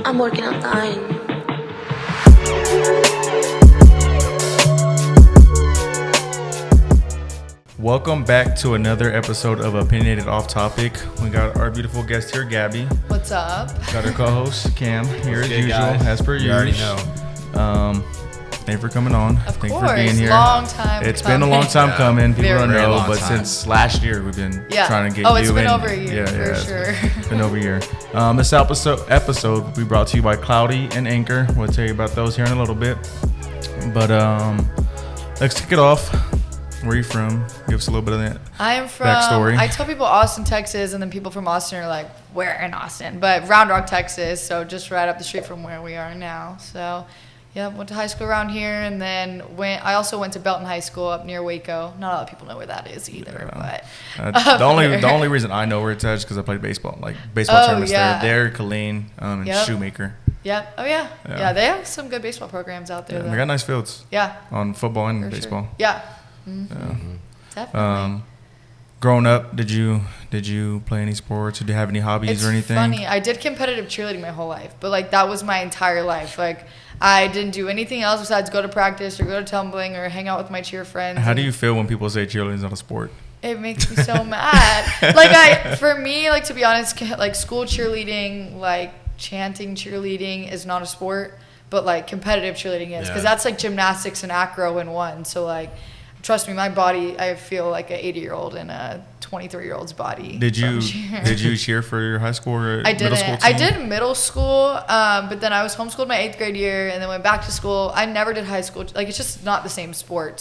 I'm working on dying. Welcome back to another episode of Opinionated Off Topic. We got our beautiful guest here, Gabby. What's up? Got our co-host, Cam, here as usual, guys. as per usual. You already know. Thank you for coming on. Of Thank you course. for being here. Long time It's coming. been a long time coming. People Very, don't very know, long but time. since last year, we've been trying to get you in. It's been over a year, for sure. It's been over a year. This episode we brought to you by Cloudy and Anchor. We'll tell you about those here in a little bit. But let's kick it off. Where are you from? Give us a little bit of that I am from, backstory. I tell people Austin, Texas, and then people from Austin are like, where in Austin? But Round Rock, Texas, so just right up the street from where we are now. So, yeah, went to high school around here, and then I also went to Belton High School up near Waco. Not a lot of people know where that is either, but the only reason I know where it's at is because I played baseball. Like baseball tournaments yeah. there, Colleen, and Yep. Shoemaker. Yeah. Oh, yeah. Yeah. Yeah, they have some good baseball programs out there. Yeah, though. they got nice fields. Yeah. On football and For baseball. Sure. Yeah. Yeah. Definitely. Growing up, did you play any sports or did you have any hobbies or anything? It's funny. I did competitive cheerleading my whole life, but like that was my entire life. Like I didn't do anything else besides go to practice or go to tumbling or hang out with my cheer friends. How do you feel when people say cheerleading is not a sport? It makes me so mad. For me, to be honest, like school cheerleading, like chanting cheerleading is not a sport, but like competitive cheerleading is because that's like gymnastics and acro in one. So like, trust me, my body, I feel like an 80-year-old in a 23-year-old's body. Did you cheer for your high school or middle school team? I did middle school, but then I was homeschooled my 8th grade year and then went back to school. I never did high school. Like, it's just not the same sport,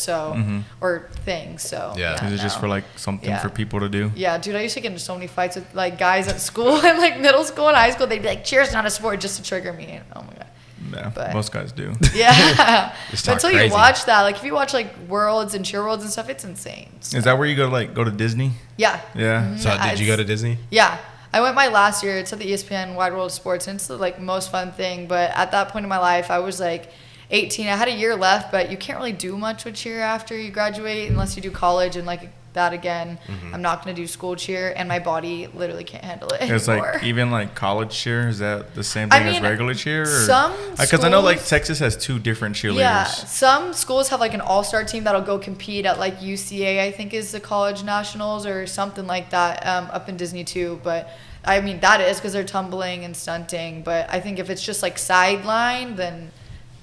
or thing. So, Is it just for like something for people to do? Yeah, dude, I used to get into so many fights with like guys at school and like middle school and high school. They'd be like, cheer's not a sport, just to trigger me. And, oh my God. Yeah, But- most guys do. Yeah. But until you crazy. watch that, like if you watch like Worlds and Cheer Worlds and stuff, it's insane. So, Is that where you go to Disney? yeah. Yeah. Mhm. So did you go to Disney? Yeah. I went my last year. It's at the Espn Wide World of Sports, and it's the like most fun thing. But at that point in my life, I was like 18. I had a year left, but you can't really do much with cheer after you graduate unless you do college and like that again. I'm not going to do school cheer, and my body literally can't handle it It's anymore. like even like college cheer. Is that the same thing as regular cheer? Or? Some Because I know like schools- Texas has two different cheerleaders. Yeah, some schools have like an all-star team that'll go compete at like UCA, I think is the college nationals or something like that, up in Disney too. But I mean that is because they're tumbling and stunting. But I think if it's just like sideline, then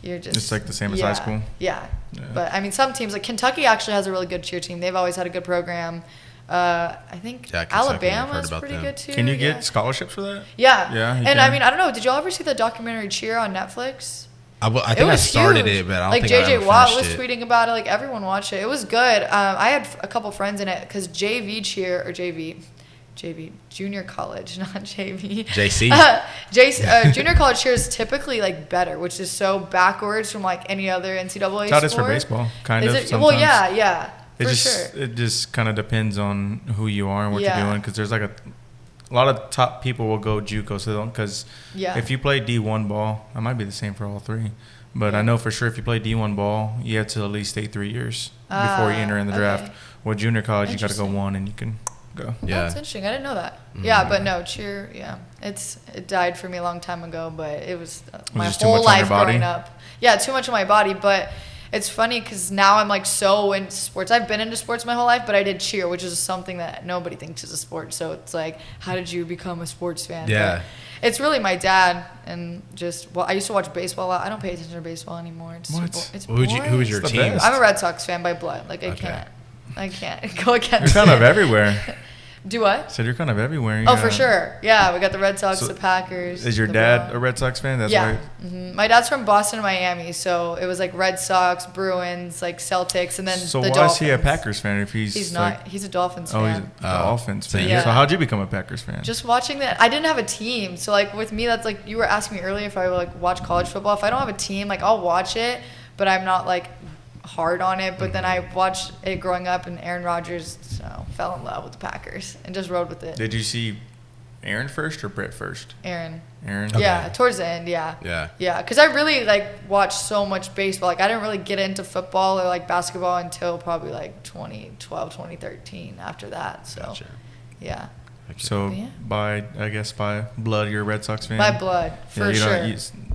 you're just It's like the same as high school? Yeah. Yeah. But I mean some teams like Kentucky actually has a really good cheer team. They've always had a good program. I think Yeah, Kentucky, I've heard Alabama's about pretty them. good too. Can you yeah. get scholarships for that? Yeah. Yeah, you And I can. mean I don't know. Did y'all ever see the documentary Cheer on Netflix? I think I started huge. it, but I don't like think I JJ ever Watt finished was it. tweeting about it. Like everyone watched it. It was good. I had a couple friends in it because junior college, not JV. JC. Junior college cheer is typically like better, which is so backwards from like any other NCAA It's how it is sport. for baseball, kind Is of. it? Sometimes. Well, yeah, It for just sure. it just kind of depends on who you are and what Yeah. you're doing because there's like a lot of top people will go JUCO, so because Yeah. if you play D1 ball, it might be the same for all three. But I know for sure if you play D1 ball, you have to at least stay 3 years before you enter in the draft. okay. With junior college, you got to go Interesting. 1 and you can go. Oh, Yeah. that's interesting. I didn't know that. Yeah, but no, cheer. Yeah, it died for me a long time ago, but it was my just too whole much on your life body? growing up. Yeah, too much on my body. But it's funny because now I'm like so into sports. I've been into sports my whole life, but I did cheer, which is something that nobody thinks is a sport. So it's like, how did you become a sports fan? Yeah. But it's really my dad and I used to watch baseball a lot. I don't pay attention to baseball anymore. It's What? It's Who was boring. your It's the team? best. I'm a Red Sox fan by blood. Like I can't go against. You're kind of it. everywhere. Do what? So you're kind of everywhere. Oh, for sure. Yeah, we got the Red Sox, So, the Packers. Is your the dad Browns. a Red Sox fan? That's Yeah. why. My dad's from Boston and Miami, so it was like Red Sox, Bruins, like Celtics, and then So the why Dolphins. is he a Packers fan if he's He's like, not. He's a Dolphins Oh, he's fan. a Dolphins fan. yeah. So how'd you become a Packers fan? Just watching that, I didn't have a team, so like with me, that's like you were asking me earlier if I would like watch college football. If I don't have a team, like I'll watch it, but I'm not like hard on it. But then I watched it growing up, and Aaron Rodgers, so fell in love with the Packers and just rode with it. Did you see Aaron first or Brett first? Aaron. Aaron. Yeah, towards the end, yeah. Yeah. Yeah, because I really like watched so much baseball. Like I didn't really get into football or like basketball until probably like 2012, 2013 after that. So Gotcha. yeah. So by blood, you're a Red Sox fan. By blood, for sure.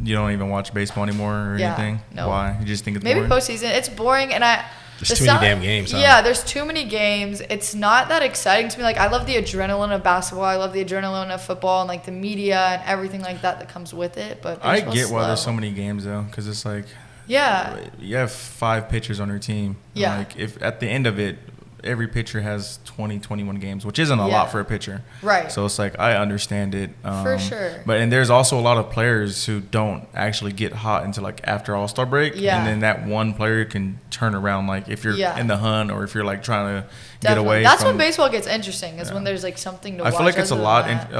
You don't even watch baseball anymore or anything. No. Why? You just think it's maybe boring? postseason. It's boring, and there's too many damn games. Huh? Yeah, there's too many games. It's not that exciting to me. Like, I love the adrenaline of basketball. I love the adrenaline of football and like the media and everything like that comes with it. But I get why there's so many games though, because it's like you have 5 pitchers on your team. Yeah. Like if at the end of it, every pitcher has 20, 21 games, which isn't a lot for a pitcher. Right. So it's like I understand it. For sure. And there's also a lot of players who don't actually get hot until like after All-Star break. Yeah. And then that one player can turn around, like if you're in the hunt or if you're like trying to get away. That's when baseball gets interesting, is when there's like something to watch. I feel like it's a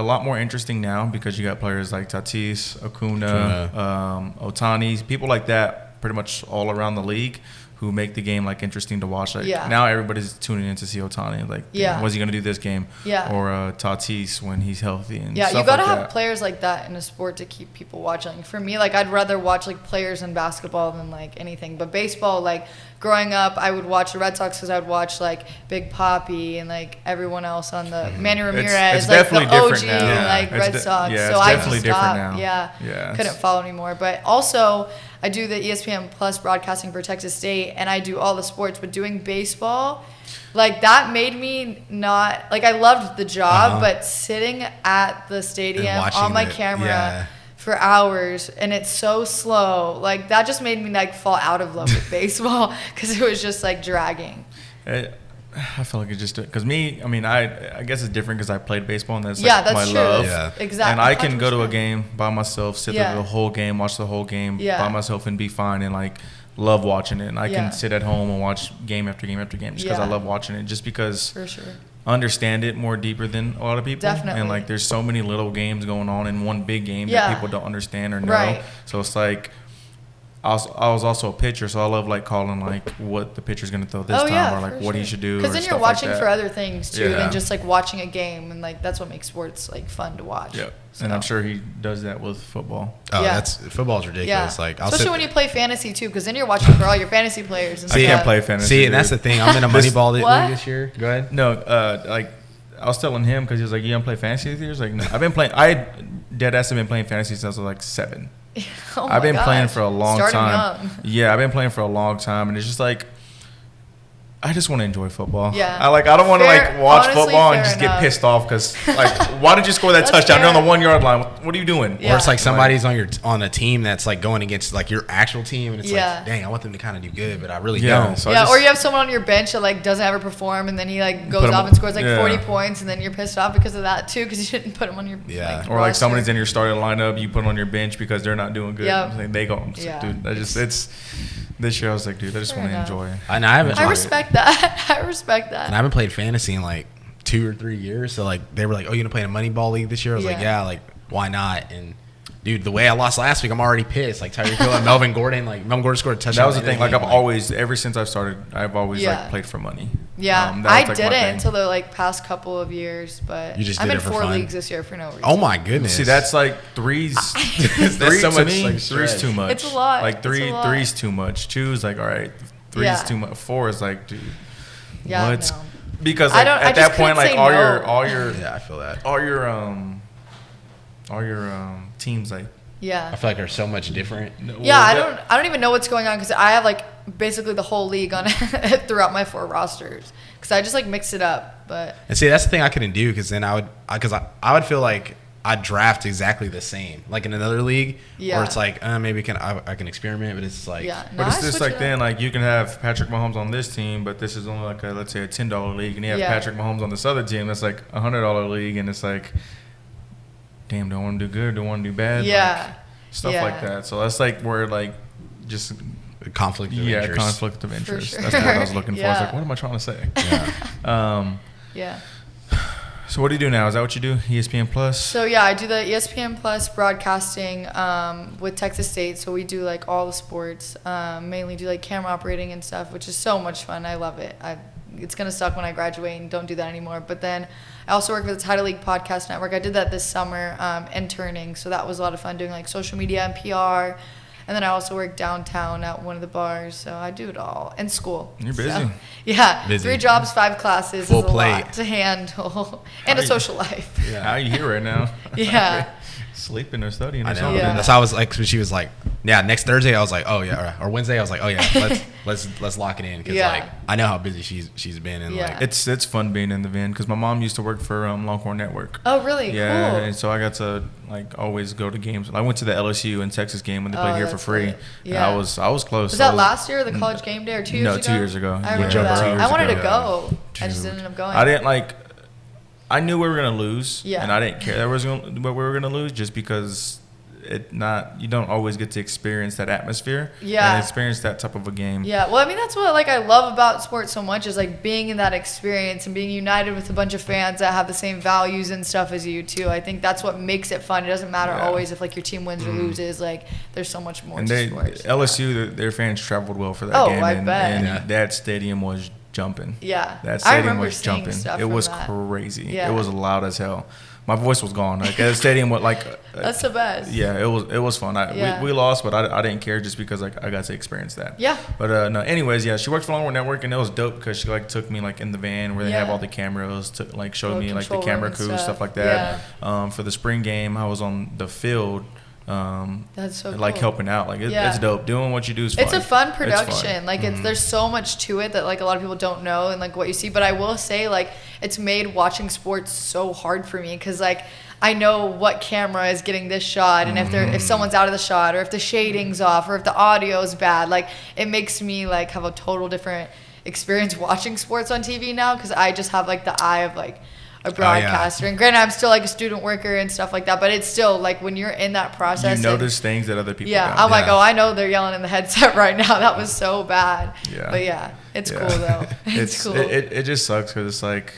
lot more interesting now because you got players like Tatis, Acuna, Ohtani, people like that pretty much all around the league who make the game like interesting to watch. Like now everybody's tuning in to see Ohtani. Like, what's he gonna do this game? Yeah. Or Tatis when he's healthy and you stuff gotta like have that. players like that in a sport to keep people watching. For me, like I'd rather watch like players in basketball than like anything. But baseball, like growing up, I would watch the Red Sox because I'd watch like Big Papi and like everyone else on the Manny Ramirez, it's like definitely the OG different now. like Red Sox. Yeah, so it's I definitely just different stopped. now. Yeah, couldn't follow anymore. But also, I do the ESPN Plus broadcasting for Texas State, and I do all the sports. But doing baseball, like that made me not like I loved the job, but sitting at the stadium on my camera for hours, and it's so slow. Like that just made me like fall out of love with baseball because it was just like dragging. I feel like it's just because I guess it's different because I played baseball and that's that's my true. love. Yeah. Exactly. And I can go to a game by myself, sit there the whole game, watch the whole game by myself, and be fine and like love watching it. And I can sit at home and watch game after game after game just because I love watching it. Just because for sure. Understand it more deeper than a lot of people. Definitely. And like there's so many little games going on in one big game that people don't understand or know. Right. So it's like I was also a pitcher, so I love like calling like what the pitcher's gonna throw this time or like what he should do. Because then you're watching for other things too than just like watching a game, and like that's what makes sports like fun to watch. Yeah. So. And I'm sure he does that with football. Oh, football's ridiculous. Yeah. Like, especially when you play fantasy too, because then you're watching for all your fantasy players. And I can't play fantasy. See, and that's the thing. I'm in a Moneyball league this year. Go ahead. No, like I was telling him because he was like, "You don't play fantasy this year?" I was like, no. I've been playing. I dead ass have been playing fantasy since I was like 7. I've been playing for a long time. Young. Yeah, I've been playing for a long time, and it's just like I just want to enjoy football. Yeah. I don't want to like watch football and just enough. get pissed off because like why did you score that touchdown? You're on the 1 yard line. What are you doing? Yeah. Or it's like somebody's on a team that's like going against like your actual team, and it's like, dang, I want them to kind of do good, but I really don't. So or you have someone on your bench that like doesn't ever perform, and then he like goes off and scores like 40 points, and then you're pissed off because of that too, because you didn't put him on your or like somebody's in your starting lineup, you put them on your bench because they're not doing good. Yep. They go, dude, it's. This year I was like, dude, I just want to enjoy. I respect that. I respect that. And I haven't played fantasy in like 2 or 3 years. So like they were like, "Oh, you gonna play in a Moneyball league this year?" I was like, "Yeah, like why not?" And dude, the way I lost last week, I'm already pissed. Like Tyreek Hill and Melvin Gordon scored a touchdown. That was the thing. Like I've always, ever since I've started, I've always like played for money. Yeah, I didn't until the like past couple of years, but I'm in 4 leagues this year for no reason. Oh my goodness! See, that's like threes. That's so much. Like, three's too much. It's a lot. Like three's too much. 2's like all right. 3's too much. 4 is like, dude. Yeah, what? No. Because like, at that point, like all your yeah, I feel that all your teams like. Yeah. I feel like they're so much different. Yeah, I don't even know what's going on because I have like basically the whole league on throughout my 4 rosters because I just like mix it up. But and see, that's the thing I couldn't do because then I would feel like I'd draft exactly the same like in another league where it's like maybe I can experiment, but it's like but it's just like then like you can have Patrick Mahomes on this team, but this is only like let's say a $10 league, and you have Patrick Mahomes on this other team that's like $100 league, and it's like. Damn, do I want to do good? Do I want to do bad? Yeah. Like, stuff like that. So that's like where like just conflict of interest. Yeah, conflict of interest. Sure. That's what I was looking for. I was like, what am I trying to say? Yeah. So what do you do now? Is that what you do? ESPN Plus? So yeah, I do the ESPN Plus broadcasting with Texas State. So we do like all the sports, mainly do like camera operating and stuff, which is so much fun. I love it. It's going to suck when I graduate and don't do that anymore. But then I also work with the Title League Podcast Network. I did that this summer interning. So that was a lot of fun doing like social media and PR. And then I also work downtown at one of the bars, so I do it all. And school. You're busy. So, yeah. Busy. 3 jobs, 5 classes Full is a plate. lot to handle. And a social life. Yeah. How are you here right now? Yeah. Sleeping or studying or I know. something. Yeah. That's how I was like, when she was like, yeah, next Thursday, I was like, oh yeah, or Wednesday, I was like, oh yeah, let's lock it in, because Yeah. like I know how busy she's been, and Yeah. like It's fun being in the van because my mom used to work for Longhorn Network. Oh, really? Yeah, Cool. and so I got to like always go to games. I went to the LSU and Texas game when they played Oh, here for that's free. lit. And Yeah. I was close. Was that last year, the college game day, or 2 years ago? No, 2 years ago. I Yeah, remember Joe that. Burrow. I wanted to Yeah. go. 2 I years just ago. ended up going. I didn't like. I knew we were gonna lose, Yeah. and I didn't care that we were gonna lose, just because you don't always get to experience that atmosphere. Yeah. And experience that type of a game. Yeah, well, I mean, that's what like I love about sports so much, is like being in that experience and being united with a bunch of fans that have the same values and stuff as you too. I think that's what makes it fun. It doesn't matter Yeah. always if like your team wins or loses. Like there's so much more And to sports. LSU, their fans traveled well for that Oh, game. I and, bet. And Yeah. that stadium was jumping. Yeah. That I stadium remember was seeing jumping. stuff It from was that. crazy. Yeah. It was loud as hell. My voice was gone. Like that stadium was like. That's the best. Yeah, it was fun. Yeah. We lost, but I didn't care just because like I got to experience that. Yeah. But no, anyways, yeah, she worked for Longhorn Network, and it was dope because she like took me like in the van where they have Yeah. all the cameras, to like showed Little me like the control camera room crew and stuff stuff. like that. For the spring game, I was on the field. That's so like cool. helping out. Like Yeah. it's dope. Doing what you do is fun. It's a fun It's production. Like there's so much to it that like a lot of people don't know and like what you see. But I will say like it's made watching sports so hard for me because like I know what camera is getting this shot and if someone's out of the shot or if the shading's off or if the audio is bad. Like it makes me like have a total different experience watching sports on TV now because I just have like the eye of like a broadcaster. And granted, I'm still like a student worker and stuff like that, but it's still like when you're in that process. You notice things that other people yeah, don't. I'm like, oh, I know they're yelling in the headset right now. That was so bad. Yeah. But yeah, it's Yeah. cool though. It's cool. It just sucks because it's like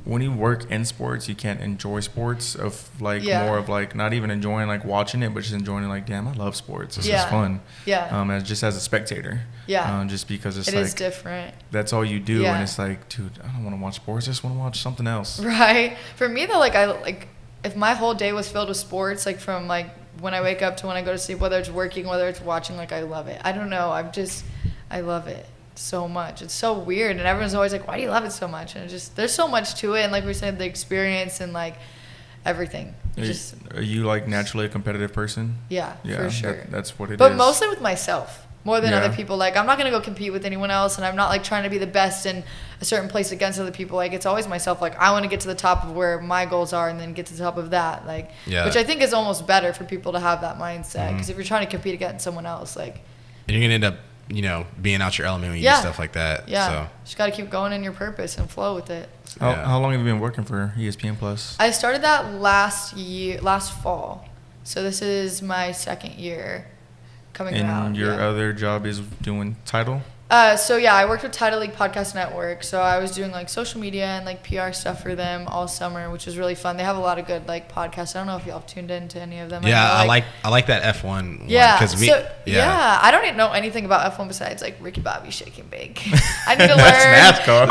when you work in sports, you can't enjoy sports of like more of like not even enjoying like watching it, but just enjoying it like, damn, I love sports. This is fun. Yeah. As just as a spectator. Yeah. Just because it's It like is different. that's all you do, Yeah. and it's like, dude, I don't want to watch sports. I just want to watch something else. Right. For me though, like I like if my whole day was filled with sports, like from like when I wake up to when I go to sleep, whether it's working, whether it's watching, like I love it. I don't know. I love it so much. It's so weird, and everyone's always like, why do you love it so much? And it just there's so much to it, and like we said, the experience and like everything. Are you like naturally a competitive person? Yeah, for sure. That's what it is. But mostly with myself more than Yeah. other people. Like I'm not gonna go compete with anyone else, and I'm not like trying to be the best in a certain place against other people. Like it's always myself. Like I want to get to the top of where my goals are, and then get to the top of that. Like which I think is almost better for people to have that mindset. Because if you're trying to compete against someone else, like and you're gonna end up being out your element when you do stuff like that. Yeah. So. Just got to keep going in your purpose and flow with it. How long have you been working for ESPN Plus? I started that last fall. So this is my second year coming around. And your yeah. other job is doing title? So yeah, I worked with Title League Podcast Network. So I was doing like social media and like PR stuff for them all summer, which was really fun. They have a lot of good like podcasts. I don't know if y'all have tuned into any of them. Yeah, I like that F1 one. Yeah, Yeah, I don't even know anything about F1 besides like Ricky Bobby Shake and Bake. I need to learn. That's NASCAR.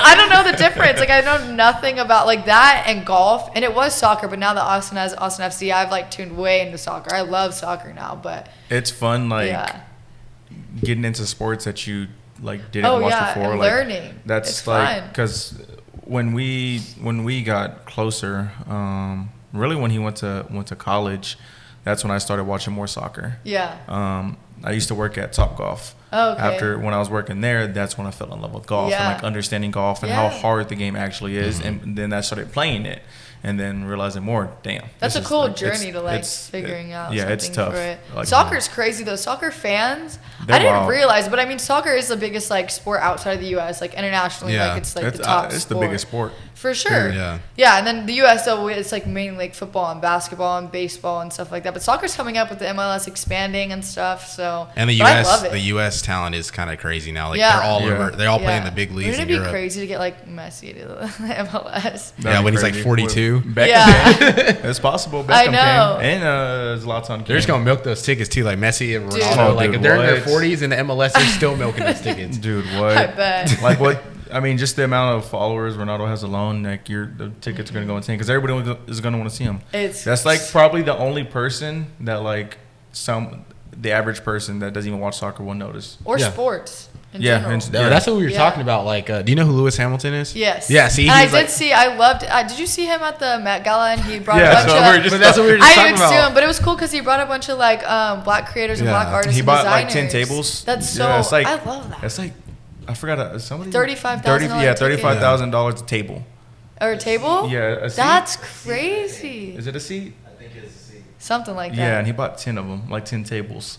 I don't know the difference. Like I know nothing about like that and golf, and it was soccer. But now that Austin has Austin FC, I've like tuned way into soccer. I love soccer now, but it's fun getting into sports that you like didn't watch before. And like learning. That's it's like fun. because when we got closer, really when he went to college, that's when I started watching more soccer. Yeah. I used to work at Topgolf. Oh, okay. After when I was working there, that's when I fell in love with golf and like understanding golf and how hard the game actually is, and then I started playing it. And then realizing more, damn. That's a cool journey to like figuring out. Yeah, it's tough. For it. Like, Soccer's crazy though. Soccer fans, They're I didn't wild. realize, but I mean, soccer is the biggest like sport outside of the U.S. Like internationally, Yeah. like it's like the top. It's sport. the biggest sport. For sure. Yeah. Yeah, and then the U.S. though, it's like mainly like football and basketball and baseball and stuff like that. But soccer's coming up with the MLS expanding and stuff. So And the but I U.S. love it. the U.S. talent is kind of crazy now. Like Yeah. they're all Yeah. over. They're all playing Yeah. the big leagues Wouldn't in it be Europe. crazy to get like Messi to the MLS? Yeah, when he's like 42. Beckham Yeah. came. It's possible. Beckham I know. came. And Zlatan came. They're just gonna milk those tickets too, like Messi and Dude. Ronaldo. Oh, like dude, if they're in their what? 40s in the MLS, they're still milking those tickets. Dude, what? I bet. Like what? I mean, just the amount of followers Ronaldo has alone, like the tickets are gonna go insane because everybody is gonna want to see him. It's That's like probably the only person that like the average person that doesn't even watch soccer will notice. Or sports. In general. That's what we were talking about. Like, do you know who Lewis Hamilton is? Yes. Yeah. See, and I loved. Did you see him at the Met Gala? And he brought a bunch of. That's what we were just talking about. I didn't see him, but it was cool because he brought a bunch of like black creators and black artists. He and bought designers. like 10 tables. That's so. It's like, I love that. It's like I forgot somebody. $35,000. Yeah, $35,000 a table. Or a table? Yeah, a seat. That's crazy. Is it a seat? I think it's a seat. Something like that. Yeah, and he bought 10 of them, like 10 tables.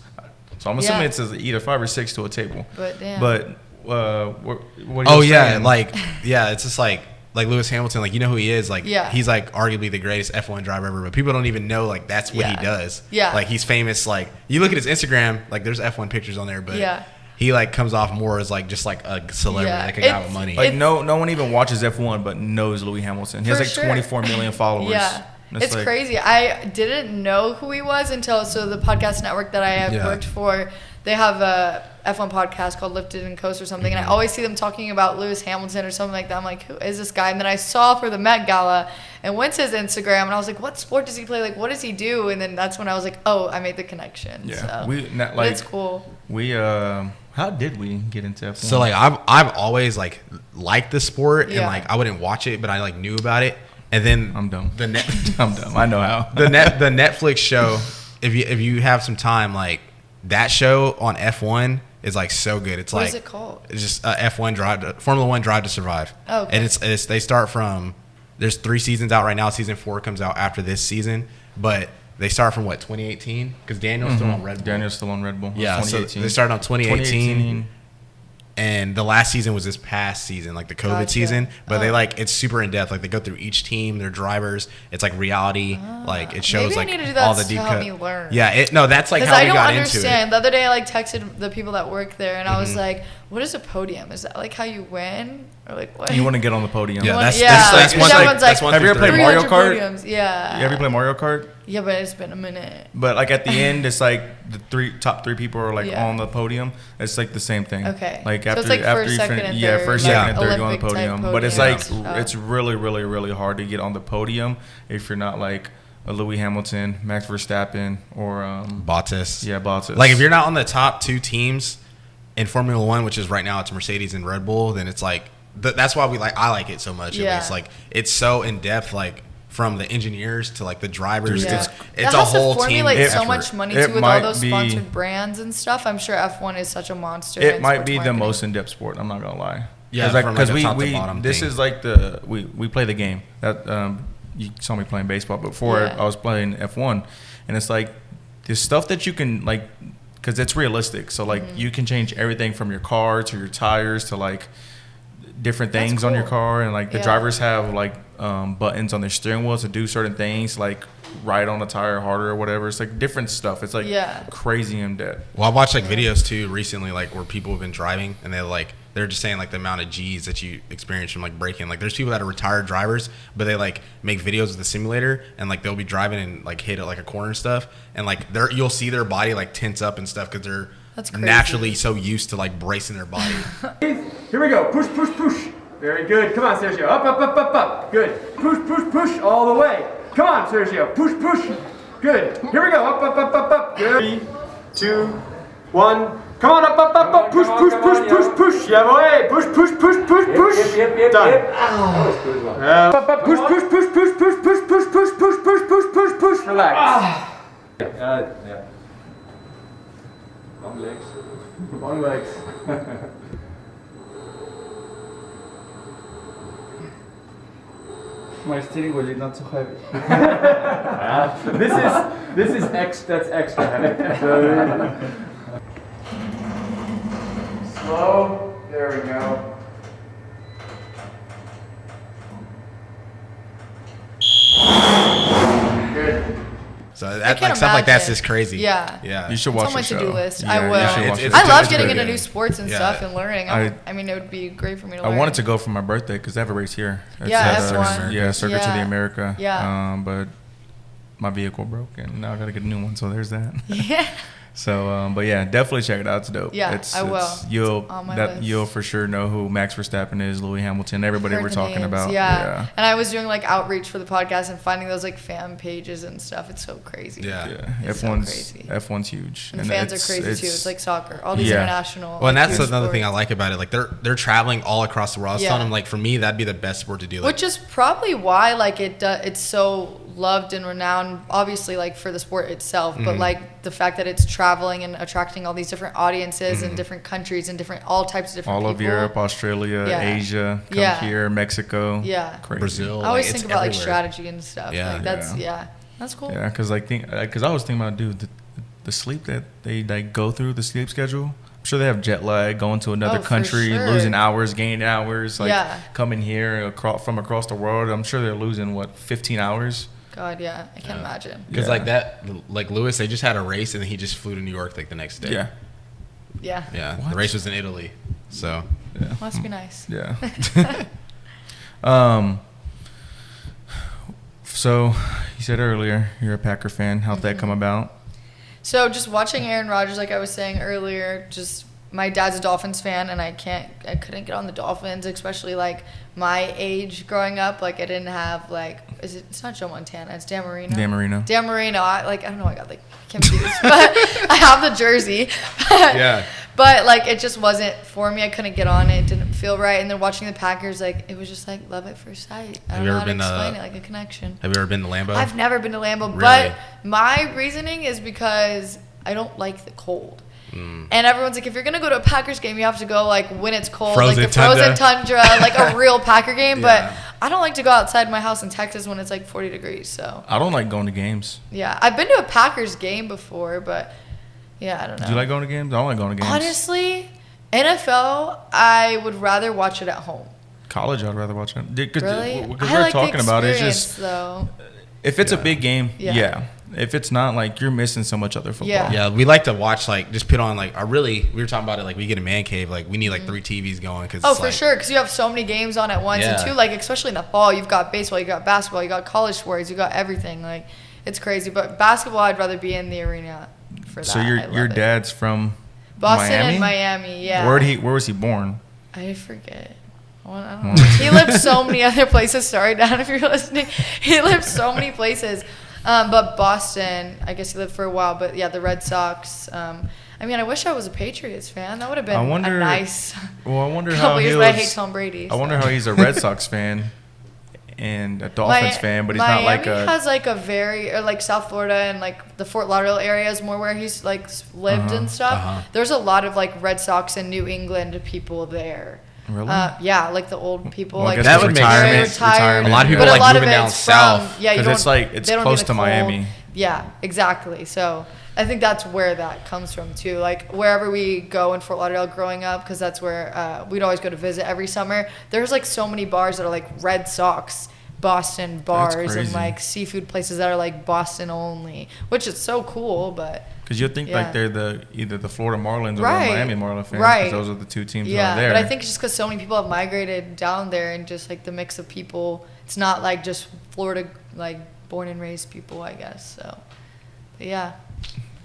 So I'm assuming it's either 5 or 6 to a table. But damn. But what are you saying? It's just like Lewis Hamilton, like, you know who he is, like he's like arguably the greatest F1 driver ever, but people don't even know like that's what he does. Yeah. Like he's famous, like you look at his Instagram, like there's F1 pictures on there, but he like comes off more as like just like a celebrity, like a guy with money. Like no one even watches F1 but knows Lewis Hamilton. He has like 24 million followers. Yeah. It's like, crazy. I didn't know who he was until the podcast network that I have worked for, they have a F1 podcast called Lifted and Coast or something, and I always see them talking about Lewis Hamilton or something like that. I'm like, who is this guy? And then I saw for the Met Gala and went to his Instagram, and I was like, what sport does he play? Like, what does he do? And then that's when I was like, oh, I made the connection. Yeah, so, it's cool. How did we get into F1? So like I've always like liked the sport and like I wouldn't watch it, but I like knew about it. And then I'm dumb. I'm dumb. I know how. the Netflix show, if you have some time, like that show on F1 is like so good. It's what like, is it called? It's just F1 Formula One Drive to Survive. Oh, okay. And it's they start from, there's 3 seasons out right now. Season 4 comes out after this season, but they start from 2018, because Daniel's still on Red Bull. Daniel's still on Red Bull. Yeah, so they started on 2018. And the last season was this past season, like the COVID season. But they like, it's super in depth. Like they go through each team, their drivers. It's like reality. Like it shows like all the deep cut. Help me learn. Yeah, that's like how we got into it. Because I don't understand. The other day I like texted the people that work there, and I was like, "What is a podium? Is that like how you win, or like what?" You want to get on the podium? Yeah, that's one. That's one. Have you ever played Mario Kart? Podiums. Yeah. You ever played Mario Kart? Yeah, but it's been a minute. But like at the end, it's like the top three people are like on the podium. It's like the same thing. Okay. Like so after it's like after first, you second, finish, and third. first, second, and third, you go on the Olympic podium. type But it's like podium. it's really, really, really hard to get on the podium if you're not like a Lewis Hamilton, Max Verstappen, or Bottas. Yeah, Bottas. Like if you're not on the top 2 teams in Formula One, which is right now it's Mercedes and Red Bull, then it's like that's why I like it so much. Yeah. It's like it's so in depth, like from the engineers to like the drivers. Yeah. It's a whole team. It has to formulate so effort. much money too with all those sponsored brands and stuff. I'm sure F1 is such a monster. It might be the most in-depth sport. I'm not gonna lie. Yeah, because like we this thing. is like we play the game that you saw me playing baseball, but before I was playing F1, and it's like there's stuff that you can like, because it's realistic. So like you can change everything from your car to your tires to like different things on your car, and like the drivers have like buttons on their steering wheel to do certain things, like ride on a tire harder or whatever. It's like different stuff. It's like crazy in depth. Well, I watched like videos too recently, like where people have been driving and they're just saying like the amount of G's that you experience from like braking. Like there's people that are retired drivers, but they like make videos of the simulator, and like they'll be driving and like hit at like a corner and stuff, and like you'll see their body like tense up and stuff because they're naturally so used to like bracing their body. Here we go. Push, push, push. Very good. Come on, Sergio. Up, up, up, up, up. Good. Push, push, push all the way. Come on, Sergio. Push, push. Good. Here we go. Up, up, up, up, up. Good. 3, 2, 1. Come on, up, up, up, up. Push, push, push, push, push. Yeah, boy. Push, push, push, push, push. Done. That was good as well. Up, up, push, push, push, push, push, push, push, push, push, push, push, push, push. Relax. Yeah. Long legs. Long legs. My steering wheel is not so heavy. This is that's extra heavy. Slow. There we go. Good. So that like stuff like that's just crazy. Yeah. You should watch the show. On my to-do list. Yeah, I will. I love getting into new sports and stuff and learning. I mean, it would be great for me to learn. I wanted to go for my birthday because they have a race here. F1. Circuit to the America. Yeah. But my vehicle broke, and now I got to get a new one. So there's that. Yeah. So, but yeah, definitely check it out. It's dope. Yeah, I will. You'll for sure know who Max Verstappen is, Louis Hamilton, everybody Heard we're the talking names, about. Yeah. And I was doing like outreach for the podcast and finding those like fan pages and stuff. It's so crazy. Yeah. It's F1's huge. And fans are crazy too. It's like soccer. All these international. Well, and like, that's another sports. thing I like about it. Like they're traveling all across the world. I was telling them, like, for me that'd be the best sport to do. Like, which is probably why like it's so loved and renowned, obviously, like for the sport itself, but like the fact that it's traveling and attracting all these different audiences in different countries and all types of different all people. of Europe, Australia, Asia, here, Mexico, crazy. Brazil. I always like, think about everywhere. like strategy and stuff. Yeah. Like that's cool. Yeah, because I was thinking about, dude, the sleep that they like go through, the sleep schedule. I'm sure they have jet lag, going to another country, losing hours, gaining hours, like coming here from across the world. I'm sure they're losing 15 hours. God, yeah, I can't imagine. Because like that, like Lewis, they just had a race and he just flew to New York like the next day. Yeah. Yeah. Yeah. What? The race was in Italy, so. Yeah. Must be nice. Yeah. So you said earlier you're a Packer fan. How'd that come about? So just watching Aaron Rodgers, like I was saying earlier, just my dad's a Dolphins fan, and I couldn't get on the Dolphins, especially like my age growing up. Like I didn't have like, it's not Joe Montana, it's Dan Marino. Dan Marino. I don't know, I got like confused, but I have the jersey. But like it just wasn't for me. I couldn't get on it. It didn't feel right. And then watching the Packers, like it was just like love at first sight. I don't know how to explain it, like a connection. Have you ever been to Lambeau? I've never been to Lambeau, Really? but my reasoning is because I don't like the cold. And everyone's like, if you're gonna go to a Packers game, you have to go like when it's cold, like the frozen tundra, like a real Packer game. But I don't like to go outside my house in Texas when it's like 40 degrees. So I don't like going to games. Yeah, I've been to a Packers game before, but yeah, I don't know. Do you like going to games? I don't like going to games. Honestly, NFL, I would rather watch it at home. College, I'd rather watch it. Really? Because we're talking about it, it's just though. If it's a big game, If it's not, like, you're missing so much other football. Yeah, we like to watch, like, just put on, like, we were talking about it, like, we get a man cave, like, we need, like, 3 TVs going. Cause for sure, because you have so many games on at once. And, too, like, especially in the fall, you've got baseball, you got basketball, you got college sports, you got everything. Like, it's crazy. But basketball, I'd rather be in the arena for that. So your dad's from Boston Miami? and Miami, yeah. Where was he born? I forget. I don't know. He lived so many other places. Sorry, Dad, if you're listening. He lived so many places. But Boston, I guess he lived for a while. But yeah, the Red Sox. I mean, I wish I was a Patriots fan. That would have been a nice. Well, I wonder couple how years, but I hate Tom Brady. I wonder how he's a Red Sox fan and a Dolphins fan, but he's not like a. Miami has like a very like South Florida and like the Fort Lauderdale area is more where he's like lived and stuff. There's a lot of like Red Sox and New England people there. Really? Yeah, like the old people, Well, like that would make sense. Retirement. A lot of people but like moving down south. Yeah, because it's close to Miami. Yeah, exactly. So I think that's where that comes from too. Like wherever we go in Fort Lauderdale growing up, because that's where we'd always go to visit every summer. There's like so many bars that are like Red Sox, Boston bars, and like seafood places that are like Boston only, which is so cool. But because you'll think like they're either the Florida Marlins or the Miami Marlins fans, because those are the two teams that are there. But I think it's just because so many people have migrated down there, and just like the mix of people, it's not like just Florida, like born and raised people, I guess. So, but yeah.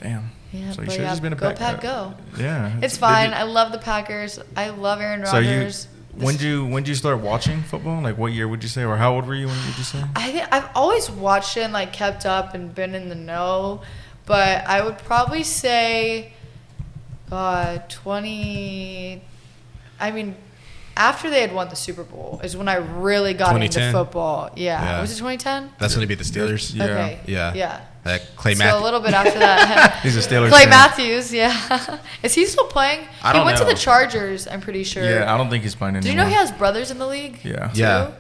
Damn. Yeah, so but you just been a go Pack, go. Yeah. It's fine. I love the Packers. I love Aaron Rodgers. When did you start watching football? Like what year would you say, or how old were you when did you say? I've always watched it and like kept up and been in the know, but I would probably say, 20. I mean, after they had won the Super Bowl is when I really got into football. Yeah. Was it 2010? That's when they beat the Steelers. Yeah. Okay. Yeah. Clay So Matthews. a little bit after that. He's a Steelers Clay fan. Matthews, yeah. Is he still playing? I don't He went know. to the Chargers, I'm pretty sure. Yeah, I don't think he's playing anymore. Did you know he has brothers in the league? Yeah. Too? Yeah.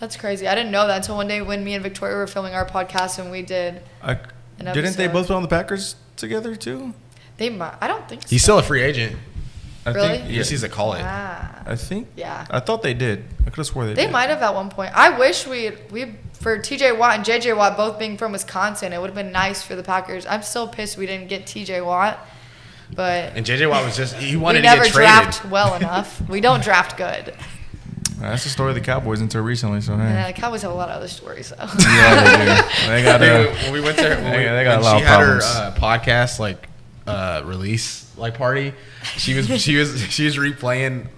That's crazy. I didn't know that until one day when me and Victoria were filming our podcast and we did an Didn't they episode. both play on the Packers together too? They might. I don't think so. He's still a free agent. I Really? think, He just needs to call it. I think. Yeah. I thought they did. I could have swore they They did. might have at one point. I wish we for TJ Watt and JJ Watt both being from Wisconsin, it would have been nice for the Packers. I'm still pissed we didn't get TJ Watt, but And JJ Watt was he we wanted to never get traded. draft well enough. We don't draft good. That's the story of the Cowboys until recently. So hey. Yeah, the Cowboys have a lot of other stories, though. Yeah, they do. They got Dude, when we went there, they got a lot she of had her problems. podcast like release like party. She was replaying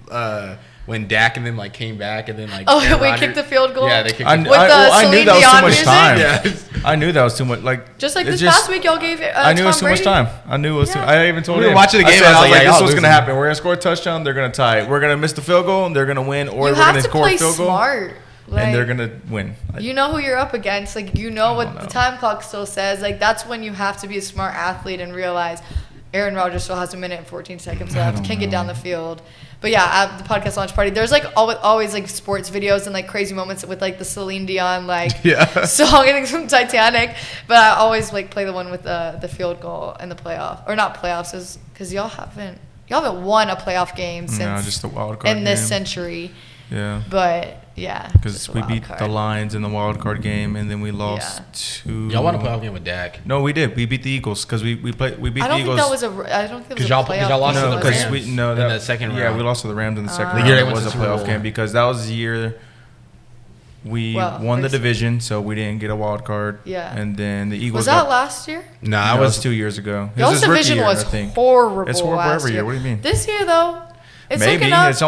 when Dak and them like came back and then like Aaron we Rodgers- kicked the field goal. Yeah, they kicked. I the knew Celine that was too Dion much music? time. Yeah. I knew that was too much. Like Just like it's this past week, y'all gave it. I knew it was too Tom much Brady. time. I knew it was. Yeah. I even told We were him. watching the I game, said, and I was like, this y'all is what's losing. gonna happen. We're gonna score a touchdown. They're gonna tie it. We're gonna miss the field goal. And they're gonna win, or You we're have gonna to score play a field goal, smart. Like, and they're gonna win. you know who you're up against. Like, you know what don't the know. time clock still says. Like, that's when you have to be a smart athlete and realize Aaron Rodgers still has a minute and 14 seconds left. Can't get down the field. But yeah, at the podcast launch party, there's like always like sports videos and like crazy moments with like the Celine Dion like song, I think from Titanic. But I always like play the one with the field goal in the playoff, or not playoffs, because y'all haven't won a playoff game since just the wild card in this game. century. Yeah. But yeah, Because just a we wild beat card. the Lions in the wild card game, and then we lost to. Y'all won a playoff game with Dak. No, we did. We beat the Eagles because we beat I the don't think Eagles. that was a. I don't think it was Because a y'all playoff. lost game. to No, the because Rams we no in that, the second Yeah, round. we lost to the Rams in the second The round. year they It went was to a Super playoff Bowl. game because that was the year we won the first- division, so we didn't get a wild card. Yeah. And then the Eagles. Was that last year? No, that was 2 years ago. It Y'all's was his rookie division year, was I think. horrible. It's horrible last every year. What do you mean? This year though, it's Maybe looking up. it's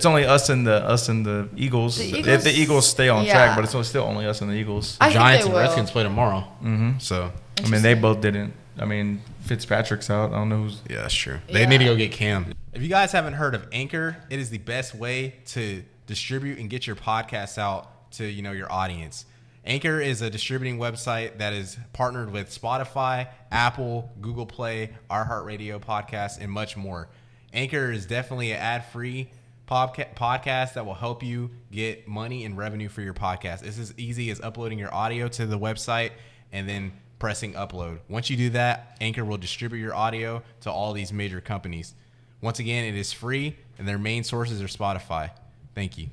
only us and the Eagles. The If Eagles- the Eagles stay on yeah. track, but it's still only us and the Eagles. I think Giants they and will. Redskins play tomorrow. Mm-hmm. So I mean, they both didn't. I mean, Fitzpatrick's out. I don't know who's. yeah, that's true. Yeah. They need to go get Cam. If you guys haven't heard of Anchor, it is the best way to distribute and get your podcasts out to your audience. Anchor is a distributing website that is partnered with Spotify, Apple, Google Play, iHeartRadio podcasts, and much more. Anchor is definitely an ad-free podcast that will help you get money and revenue for your podcast. It's as easy as uploading your audio to the website and then pressing upload. Once you do that, Anchor will distribute your audio to all these major companies. Once again, it is free, and their main sources are Spotify. Thank you.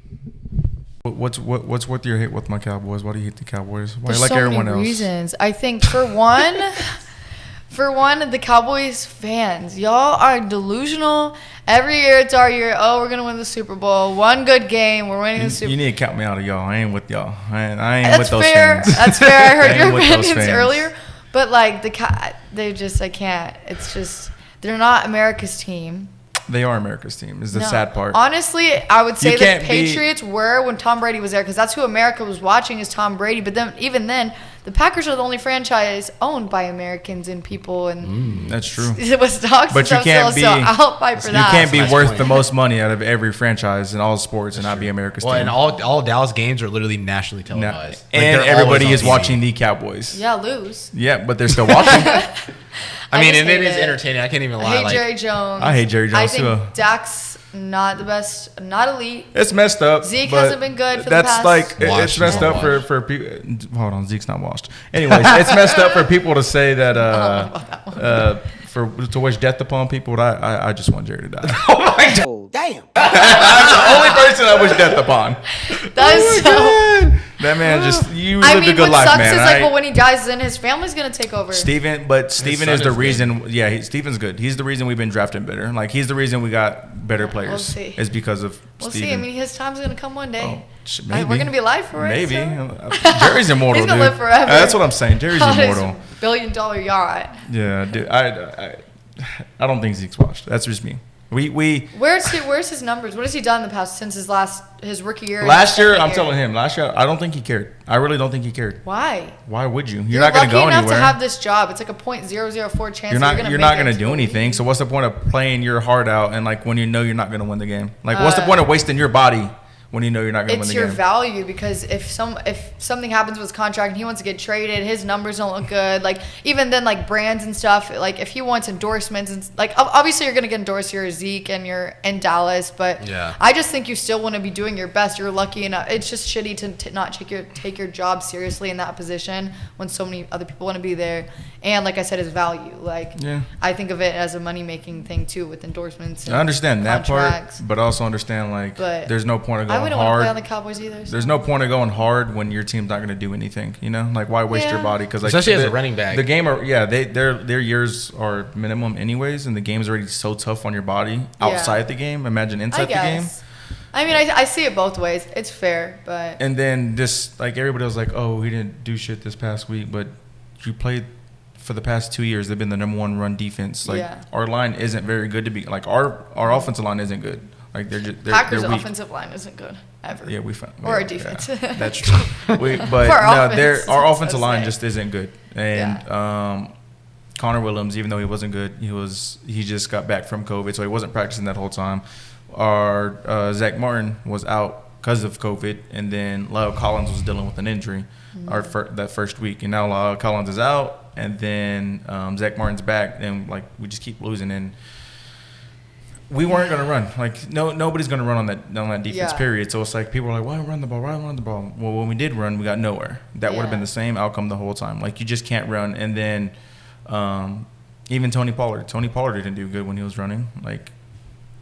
What's with your hate with my Cowboys? Why do you hate the Cowboys? Why There's you like so everyone many else? reasons. I think for one, the Cowboys fans, y'all are delusional. Every year it's our year. Oh, we're gonna win the Super Bowl. One good game, we're winning the Super You Bowl. need to count me out of y'all. I ain't with y'all. I ain't That's with those fair. fans. That's fair. I heard ain't your with those opinions fans. earlier, but like I can't. It's just they're not America's team. They are America's team. Is the No. sad part. Honestly, I would say You the can't be- Patriots were when Tom Brady was there because that's who America was watching is Tom Brady. But then, even then, the Packers are the only franchise owned by Americans and people. And That's true. it was dogs. But you can't be. So I'll fight for You that. can't be Nice worth point. the most money out of every franchise in all sports and not be America's Well, team. and all Dallas games are literally nationally Now- televised. Like, and they're everybody always is on TV. watching the Cowboys. Yeah, lose. Yeah, but they're still watching. I mean, just and it hate is it. entertaining. I can't even I lie. hate Like, Jerry Jones. I hate Jerry I Jones, think too. Dak's not the best, not elite. It's messed up. Zeke but hasn't been good for the that's past- like it's Washed, messed not up washed. for people. Hold on, Zeke's not washed. Anyways, it's messed up for people to say that to wish death upon people. But I just want Jerry to die. Oh, damn. That's the only person I wish death upon. That's so. That man just you I lived mean, a good what life, sucks man. is like, well, when he dies, then his family's gonna take over. Steven son is the is reason. Yeah, Steven's good. He's the reason we've been drafting better. Like he's the reason we got better players. see. Is because of We'll Steven. see. I mean, his time's gonna come one day. Oh, We're gonna be alive for it. Maybe. so. Jerry's immortal, He's gonna dude. live forever. That's what I'm saying. Jerry's On his immortal. billion-dollar yacht. Yeah, dude. I don't think Zeke's washed. That's just me. Where's his numbers? What has he done in the past since his rookie year? and Last his year, second I'm year? telling him. Last year, I don't think he cared. I really don't think he cared. Why? Why would you? You're not going to lucky go enough anywhere. to have this job. It's like a .004 chance. You're that not. You're not going going to do anything. So what's the point of playing your heart out and like when you know you're not going to win the game? Like what's the point of wasting your body when you know you're not going to win It's the your game? value because if something happens with his contract and he wants to get traded, his numbers don't look good. Like even then, like brands and stuff. Like if he wants endorsements and like obviously you're gonna get endorsed. You're Zeke and you're in Dallas, but Yeah. I just think you still want to be doing your best. You're lucky enough. It's just shitty to not take your job seriously in that position when so many other people want to be there. And like I said, his value. Like Yeah. I think of it as a money making thing too with endorsements. And I understand that contracts. part, but also understand like But there's no point of I going wouldn't want to hard. play on the Cowboys either. so. There's no point of going hard when your team's not going to do anything. You know, like why waste your Yeah. body? Because like Especially as a running back. the game are their years are minimum anyways, and the game's already so tough on your body outside the game. Imagine inside the game. I mean, I see it both ways. It's fair, but. And then this, like, everybody was like, oh, he didn't do shit this past week, but you played for the past 2 years. They've been the number one run defense. Like, our line isn't very good to be. Like, our offensive line isn't good. Like, they're Packers' weak. offensive line isn't good ever. Yeah, we found. Or our defense. Yeah, that's true. But our offensive line just isn't good. And Connor Williams, even though he wasn't good, he just got back from COVID, so he wasn't practicing that whole time. Our Zach Martin was out because of COVID, and then Lyle Collins was dealing with an injury that first week, and now Lyle Collins is out, and then Zach Martin's back, and like we just keep losing. And we weren't gonna run. Like nobody's gonna run on that defense. Period. So it's like people are like, why run the ball? Why run the ball? Well, when we did run, we got nowhere. That would have been the same outcome the whole time. Like you just can't run. And then even Tony Pollard didn't do good when he was running. Like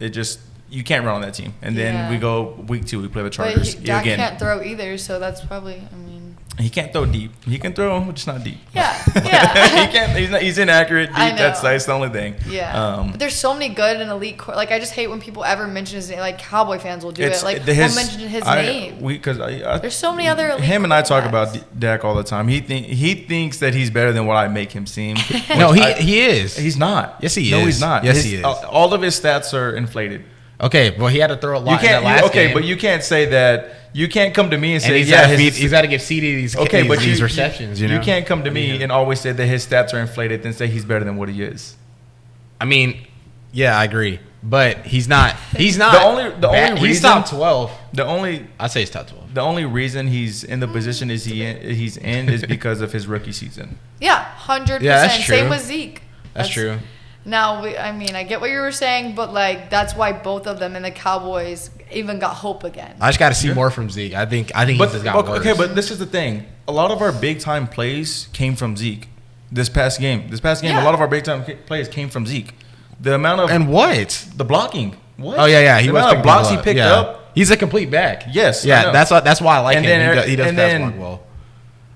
it just. You can't run on that team. And then we go week 2, we play the Chargers. But Dak can't throw either, so that's probably, I mean. He can't throw deep. He can throw, but just not deep. Yeah. He can't. He's inaccurate deep. That's the only thing. Yeah. But there's so many good and elite. Like, I just hate when people ever mention his name. Like, Cowboy fans will do it. Like, we'll mention his name. There's so many other elite. Him and I talk about Dak all the time. He thinks that he's better than what I make him seem. No, he is. He's not. Yes, he is. No, he's not. Yes, he is. All of his stats are inflated. Okay, well, he had to throw a lot in that last game. But you can't say that. You can't come to me and say, he's got to give CD these receptions. You can't come to me and always say that his stats are inflated, then say he's better than what he is. I mean, yeah, I agree, but he's not. He's not. The only reason he's top 12. I'd say he's top 12. The only reason he's in the position he's in is because of his rookie season. Yeah, 100%. Yeah, that's true. Same with Zeke. That's true. Now, I get what you were saying, but like that's why both of them and the Cowboys even got hope again. I just got to see more from Zeke. I think he's just got worse. Okay, but this is the thing. A lot of our big time plays came from Zeke. This past game, a lot of our big time plays came from Zeke. The amount of the blocking. What? Oh yeah, he the was amount of blocks he picked up. He's a complete back. Yes, yeah, that's why I like him. He does pass block well.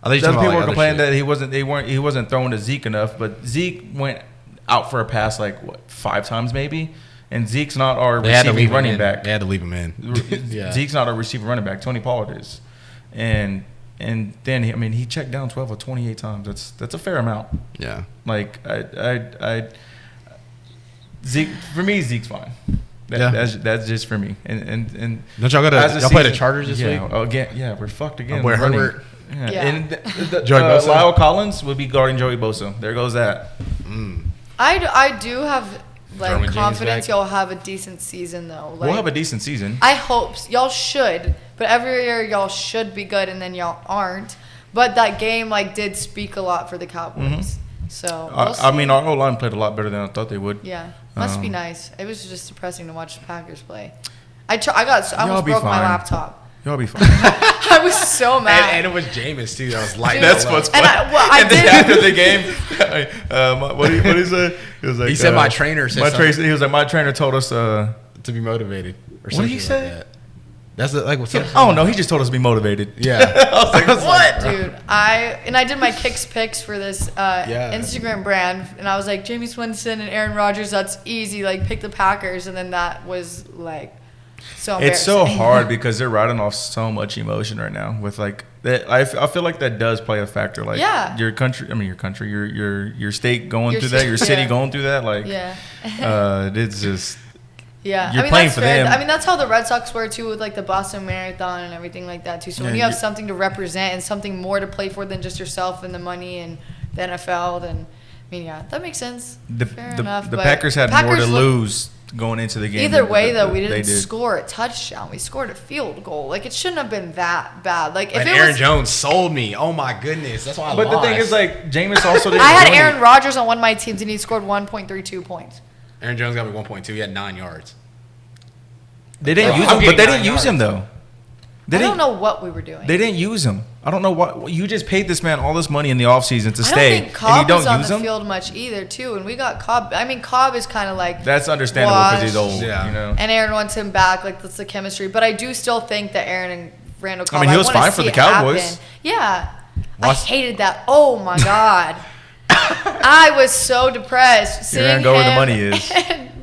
Other people were complaining that he wasn't throwing to Zeke enough, but Zeke went out for a pass 5 times maybe, and Zeke's not our receiving running back. They had to leave him in. Zeke's not our receiving running back. Tony Pollard is, and then he checked down 12 or 28 times. That's a fair amount. Yeah. Like Zeke, for me, Zeke's fine. That's just for me. And don't y'all y'all play the Chargers this week? Again, yeah, we're fucked again. Where Herbert. Yeah. And Lyle Collins will be guarding Joey Bosa. There goes that. I do have confidence y'all have a decent season though. We'll have a decent season. I hope y'all should, but every year y'all should be good and then y'all aren't. But that game did speak a lot for the Cowboys. Mm-hmm. So we'll our O-line played a lot better than I thought they would. Yeah, must be nice. It was just depressing to watch the Packers play. I almost broke my laptop. Y'all be fine. I was so mad. And it was Jameis too. That was light. That's what's funny. And then after the game, what did he say? He said my trainer said something. He was like, my trainer told us to be motivated. Or what did he say? Like that's what's up. Oh no, he just told us to be motivated. Yeah. I was like, what, dude? I did my kicks picks for this Instagram brand, and I was like, Jameis Winston and Aaron Rodgers. That's easy. Pick the Packers, and then that was so it's so hard because they're riding off so much emotion right now with that. I feel like that does play a factor. Your state going through that, your city going through that. It's just you're playing for them. That's how the Red Sox were too with the Boston Marathon and everything like that too. So when you have something to represent and something more to play for than just yourself and the money and the NFL, then that makes sense. Fair enough. The Packers had more to lose going into the game. Either way, though, we didn't score a touchdown. We scored a field goal. It shouldn't have been that bad. If Aaron Jones sold me. Oh my goodness, that's why I lost. But the thing is, Jameis also didn't. I had Aaron Rodgers on one of my teams, and he scored 1.32 points. Aaron Jones got me 1.2. He had 9 yards. They didn't use him, but they didn't use him though. I don't know what we were doing. They didn't use him. I don't know what you just paid this man all this money in the offseason to stay. I don't think Cobb was on the field much either, too. And we got Cobb. Cobb is kind of that's understandable because he's old. Yeah. And Aaron wants him back. That's the chemistry. But I do still think that Aaron and Randall Cobb. He was fine for the Cowboys. Yeah. I hated that. Oh my God. I was so depressed. You're gonna go where the money is.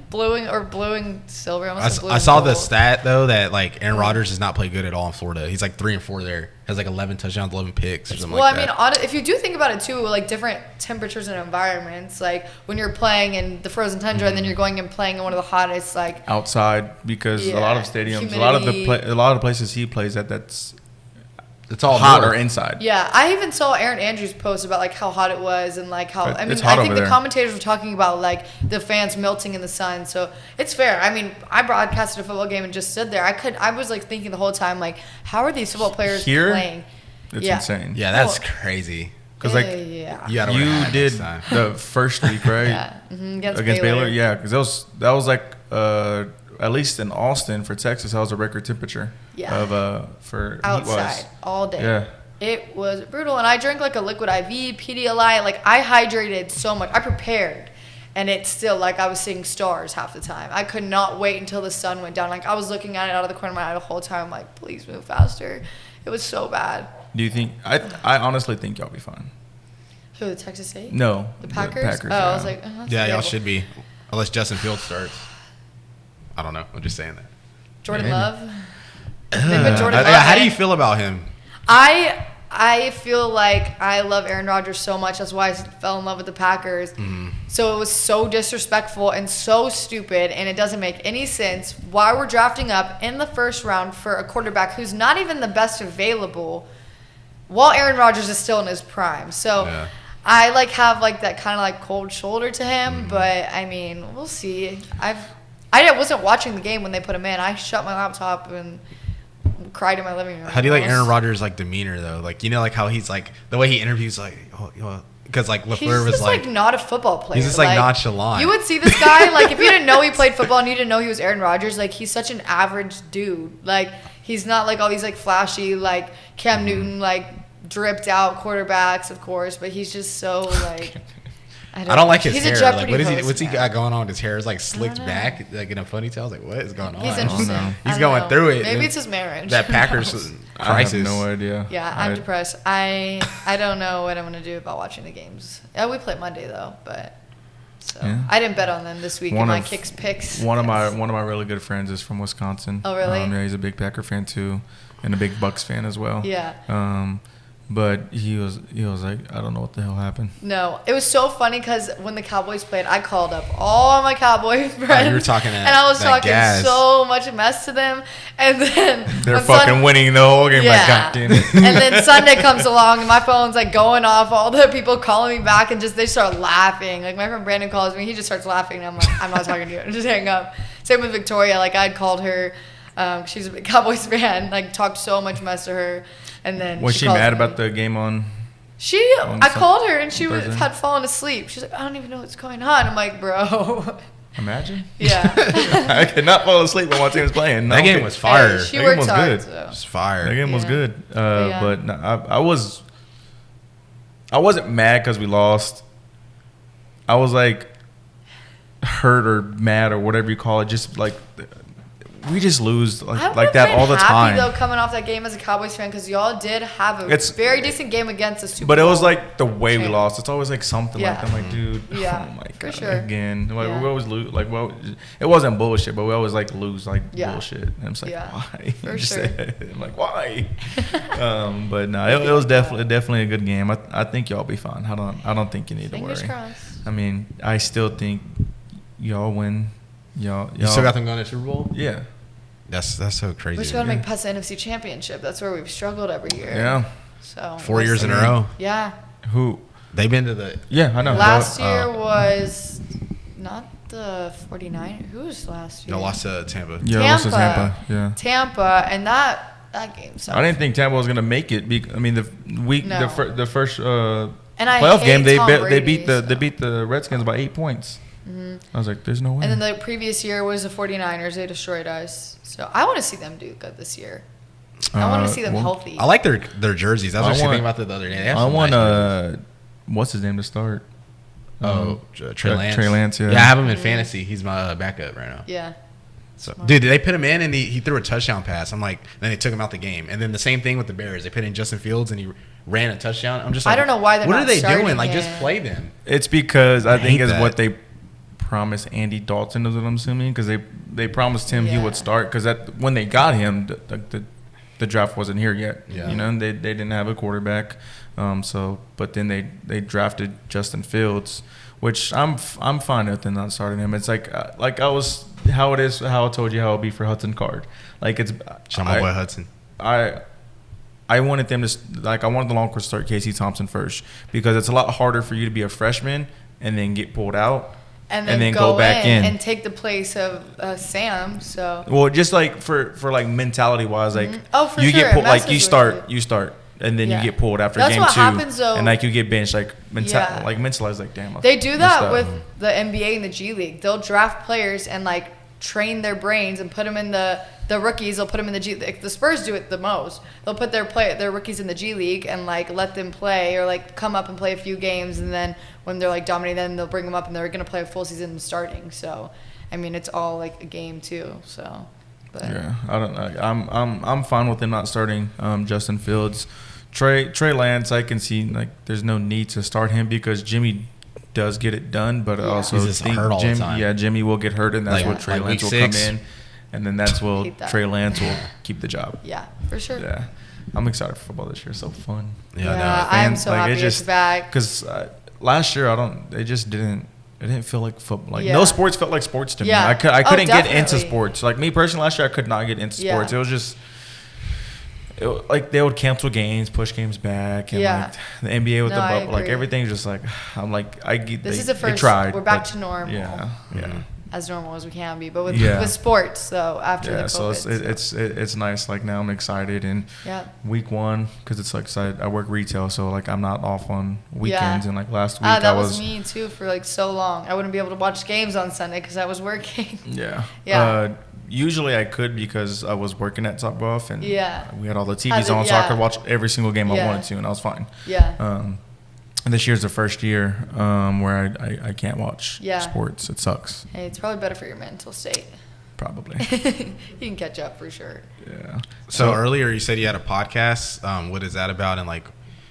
blue and silver. I saw the stat though that like Aaron Rodgers does not play good at all in Florida. He's like 3-4 there. Has like 11 touchdowns, 11 picks or something like that. Well, I mean, if you do think about it too, like different temperatures and environments, like when you're playing in the frozen tundra and then you're going and playing in one of the hottest like outside, because a lot of stadiums, humidity. a lot of places he plays at, it's all hot or inside. Yeah, I even saw Aaron Andrews post about like how hot it was and like how I think the commentators were talking about like the fans melting in the sun. So it's fair. I mean, I broadcasted a football game and just stood there. I was like thinking the whole time like, how are these football players playing? It's insane. Yeah, that's crazy. Because like you did the first week, right? Against Baylor. Yeah, because that was like at least in Austin for Texas, that was a record temperature of for outside all day. Yeah, it was brutal, and I drank like a liquid IV, Pedialyte. Like I hydrated so much. I prepared, and it's still like I was seeing stars half the time. I could not wait until the sun went down. Like I was looking at it out of the corner of my eye the whole time. I'm like, please move faster. It was so bad. Do you think? I honestly think y'all be fine. Who, the Texas State? No, the Packers. I was like, y'all should be, unless Justin Fields starts. I don't know. I'm just saying that. Jordan Love. How do you feel about him? I feel like I love Aaron Rodgers so much. That's why I fell in love with the Packers. So it was so disrespectful and so stupid, and it doesn't make any sense why we're drafting up in the first round for a quarterback who's not even the best available while Aaron Rodgers is still in his prime. So I like have like that kind of like cold shoulder to him, but I mean, we'll see. I wasn't watching the game when they put him in. I shut my laptop and cried in my living room. How do you like Aaron Rodgers' like demeanor though? Like, you know, like how he's like the way he interviews, like, because like LaFleur was like not a football player. He's just like nonchalant. You would see this guy like if you didn't know he played football and you didn't know he was Aaron Rodgers, like he's such an average dude. Like he's not like all these like flashy like Cam Newton like dripped out quarterbacks, of course, but he's just so like. I don't like his hair. Like, what's he got going on? His hair is like slicked back, like in a ponytail. I was like, what is going on? He's interesting. He's going through it. Maybe it's his marriage. That Packers crisis. I have no idea. Yeah, I'm depressed. I don't know what I'm gonna do about watching the games. Yeah, we play Monday though, but I didn't bet on them this week in my kicks picks. One of my really good friends is from Wisconsin. Oh really? Yeah, he's a big Packer fan too, and a big Bucks fan as well. Yeah. But he was like, I don't know what the hell happened. No, it was so funny because when the Cowboys played, I called up all my Cowboy friends. You were talking and I was talking so much mess to them. And then they're fucking winning the whole game. Like, God damn it. And then Sunday comes along and my phone's like going off. All the people calling me back and they start laughing. Like my friend Brandon calls me, he just starts laughing. And I'm like, I'm not talking to you. I just hang up. Same with Victoria. Like I'd called her. She's a big Cowboys fan. Like talked so much mess to her. And then was she mad about the game on? I called her and she had fallen asleep. She's like, I don't even know what's going on. I'm like, bro. Imagine. Yeah. I could not fall asleep when my team was playing. That game was fire. Hey, she worked hard. Just fire. That game was good. But no, I wasn't mad because we lost. I was like hurt or mad or whatever you call it. Just like. We just lose like that all the time. I'm happy though coming off that game as a Cowboys fan because y'all did have a very decent game against the Super Bowl. But it was like the way we lost. It's always like something like that. I'm like, dude, oh my God, for sure. Again. Like, we always lose. Like, well, it wasn't bullshit, but we always like lose like bullshit. And I'm just like, why? For sure. I'm like, why? But no, it was definitely a good game. I think y'all be fine. I don't think you need to worry. Fingers crossed. I mean, I still think y'all win. Y'all still got them going to Super Bowl? Yeah. That's so crazy. We just got to make past the NFC Championship. That's where we've struggled every year. Yeah. So 4 years in a row. Yeah. Who? They've been to the. Yeah, I know. Last year was not the 49ers. Who was last year? No, lost to Tampa. Yeah, lost to Tampa. Yeah. Tampa, and that game sucked. I didn't think Tampa was gonna make it. I mean, the first and playoff game they beat the Redskins by 8 points. Mm-hmm. I was like, there's no way. And then the previous year was the 49ers. They destroyed us. So I want to see them do good this year. I want to see them healthy. I like their jerseys. I was actually thinking about that the other day. I want what's his name to start? Trey Lance. Trey Lance, yeah. Yeah, I have him in fantasy. He's my backup right now. Yeah. So, dude, they put him in and he threw a touchdown pass. I'm like, then they took him out the game. And then the same thing with the Bears. They put in Justin Fields and he ran a touchdown. I'm just like, I don't know why they're what not are they starting doing? Like, him. just play them. It's because I think it's what they promise Andy Dalton, is what I'm assuming, because they promised him he would start, because when they got him, the draft wasn't here yet. Yeah. You know, they didn't have a quarterback. But then they drafted Justin Fields, which I'm fine with them not starting him. It's like how I told you how it'll be for Hudson Card. Like it's my boy Hudson. I wanted them to I wanted the Longhorns to start Casey Thompson first, because it's a lot harder for you to be a freshman and then get pulled out and then go back in and take the place of Sam. So just like for like mentality wise, like for you sure. get pulled, like you start. And then you get pulled after That's game what 2, happens, though. and like you get benched, like mentalized, like damn. They do that with the NBA and the G League. They'll draft players and like train their brains and put them in the rookies. They'll put them in the G. The Spurs do it the most. They'll put their rookies in the G League and like let them play, or like come up and play a few games, and then when they're like dominating, then they'll bring them up and they're gonna play a full season starting. So, I mean, it's all like a game too. So, but yeah, I don't know. I'm fine with them not starting Justin Fields. Trey Lance, I can see like there's no need to start him because Jimmy does get it done, but I also think Jimmy will get hurt, and that's what Trey Lance will come in, and then that's what Trey Lance will keep the job. Yeah, for sure. Yeah, I'm excited for football this year. It's so fun. Yeah, I'm so happy it's back. Because last year it didn't feel like football. Like no sports felt like sports to me. I couldn't get into sports. Like me personally, last year I could not get into sports. It was just. Like they would cancel games, push games back, and like the NBA with the bubble, like everything's just like I'm like I get. This is the first. We're back to normal. Yeah. As normal as we can be, but with sports. So after the COVID, so it's nice. Like now I'm excited, and week 1 because it's like I work retail, so like I'm not off on weekends, and like last week that was me too for like so long. I wouldn't be able to watch games on Sunday because I was working. Yeah. Usually I could because I was working at Top Golf, and we had all the TVs on, so I could watch every single game I wanted to, and I was fine. And this year's the first year where I can't watch sports. It sucks. Hey, it's probably better for your mental state. Probably. You can catch up for sure. Yeah. So earlier you said you had a podcast. What is that about, and like?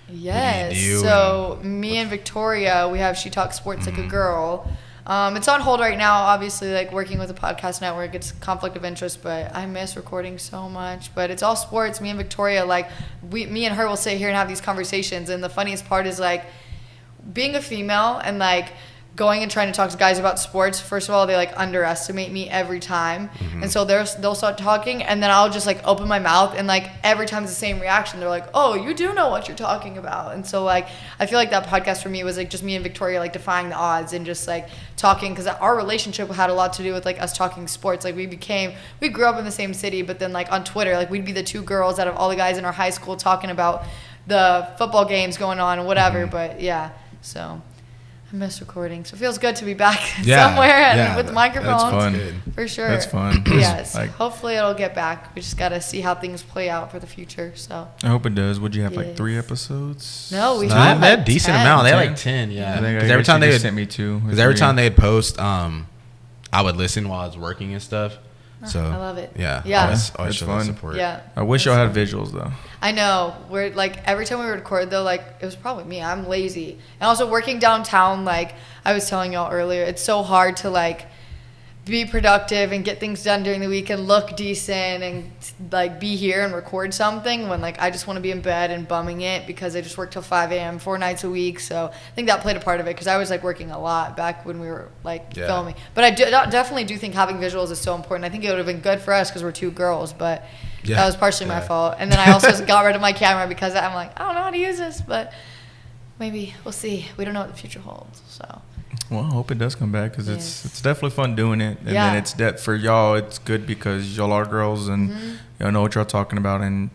Yes. What do you do? So me and Victoria, we have She Talks Sports Like a Girl. It's on hold right now, obviously, like working with a podcast network, it's conflict of interest, but I miss recording so much. But it's all sports. Me and Victoria, like me and her will sit here and have these conversations. And the funniest part is like being a female and like going and trying to talk to guys about sports. First of all, they like underestimate me every time. And so they'll start talking, and then I'll just like open my mouth, and like every time it's the same reaction. They're like, oh, you do know what you're talking about. And so like I feel like that podcast for me was like just me and Victoria like defying the odds and just like talking, because our relationship had a lot to do with like us talking sports. Like we grew up in the same city, but then like on Twitter, like we'd be the 2 girls out of all the guys in our high school talking about the football games going on and whatever. But yeah, so I miss recording, so it feels good to be back somewhere and with microphones. That's fun. For sure. That's fun. Yes. Hopefully it'll get back. We just got to see how things play out for the future. So I hope it does. Would you have like 3 episodes? No, we had a decent 10. Amount. They had like 10. Yeah. Because every time they sent me 2. Because every time they'd post, I would listen while I was working and stuff. So I love it. Yeah. Always show that support. Yeah. I wish y'all had visuals though. I know. We're like every time we record though, like it was probably me. I'm lazy. And also working downtown, like I was telling y'all earlier, it's so hard to like be productive and get things done during the week and look decent and like be here and record something when like I just want to be in bed and bumming it because I just work till 5 a.m. 4 nights a week. So I think that played a part of it because I was like working a lot back when we were like filming. But I definitely do think having visuals is so important. I think it would have been good for us because we're 2 girls, but that was partially my fault. And then I also got rid of my camera because I'm like, I don't know how to use this, but maybe we'll see. We don't know what the future holds. So. Well, I hope it does come back because it's definitely fun doing it. And then it's that for y'all, it's good because y'all are girls and y'all know what y'all talking about. And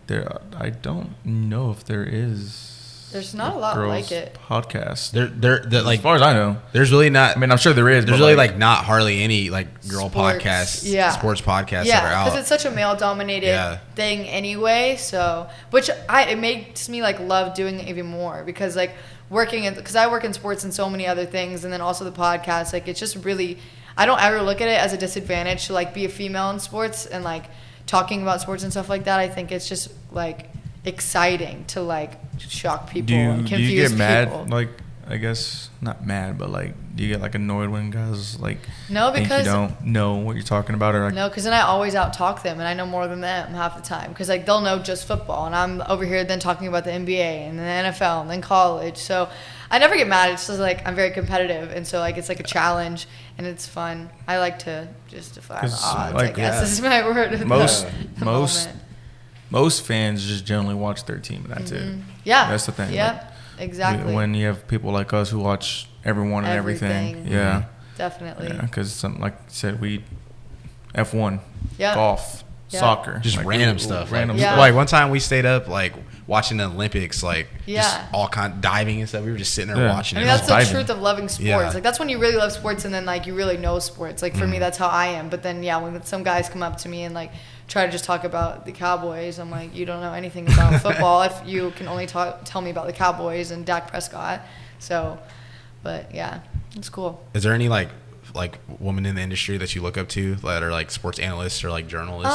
I don't know if there is. There's not a lot like it. Podcast. They're like, as far as I know, there's really not. I mean, I'm sure there is. There's really like not hardly any like girl sports podcasts, sports podcasts that are out. Because it's such a male-dominated thing anyway. So, which it makes me like love doing it even more because like because I work in sports and so many other things, and then also the podcast. Like it's just really, I don't ever look at it as a disadvantage to like be a female in sports and like talking about sports and stuff like that. I think it's just like exciting to like shock people and confuse people. Do you get mad like I guess not mad, but like, do you get like annoyed when guys like No, think because you don't know what you're talking about, or like, no, because then I always out talk them, and I know more than them half the time. Because like they'll know just football, and I'm over here then talking about the NBA and the NFL and then college. So I never get mad. It's just like I'm very competitive, and so like it's like a challenge, and it's fun. I like to just defy the 'Cause, odds. like, I guess this is my word. at most the most moment. most fans just generally watch their team, and that's it. Yeah, That's the thing. Yep, Like, exactly. when you have people like us who watch everyone and everything, Everything. yeah, Definitely. yeah, because like I said, we F1, Yeah. golf, Yeah. soccer, Just like, random stuff. random Like, Yeah. stuff. like one time we stayed up like watching the Olympics, like just Yeah. all kind diving and stuff. We were just sitting there Yeah. watching I it. mean, that's the diving. truth of loving sports. Yeah. Like, that's when you really love sports, and then, like, you really know sports. Like, for me, that's how I am. But then, yeah, when some guys come up to me and, like, try to just talk about the Cowboys, I'm like, you don't know anything about football if you can only tell me about the Cowboys and Dak Prescott. So, but, yeah, it's cool. Is there any like women in the industry that you look up to that are like sports analysts or like journalists?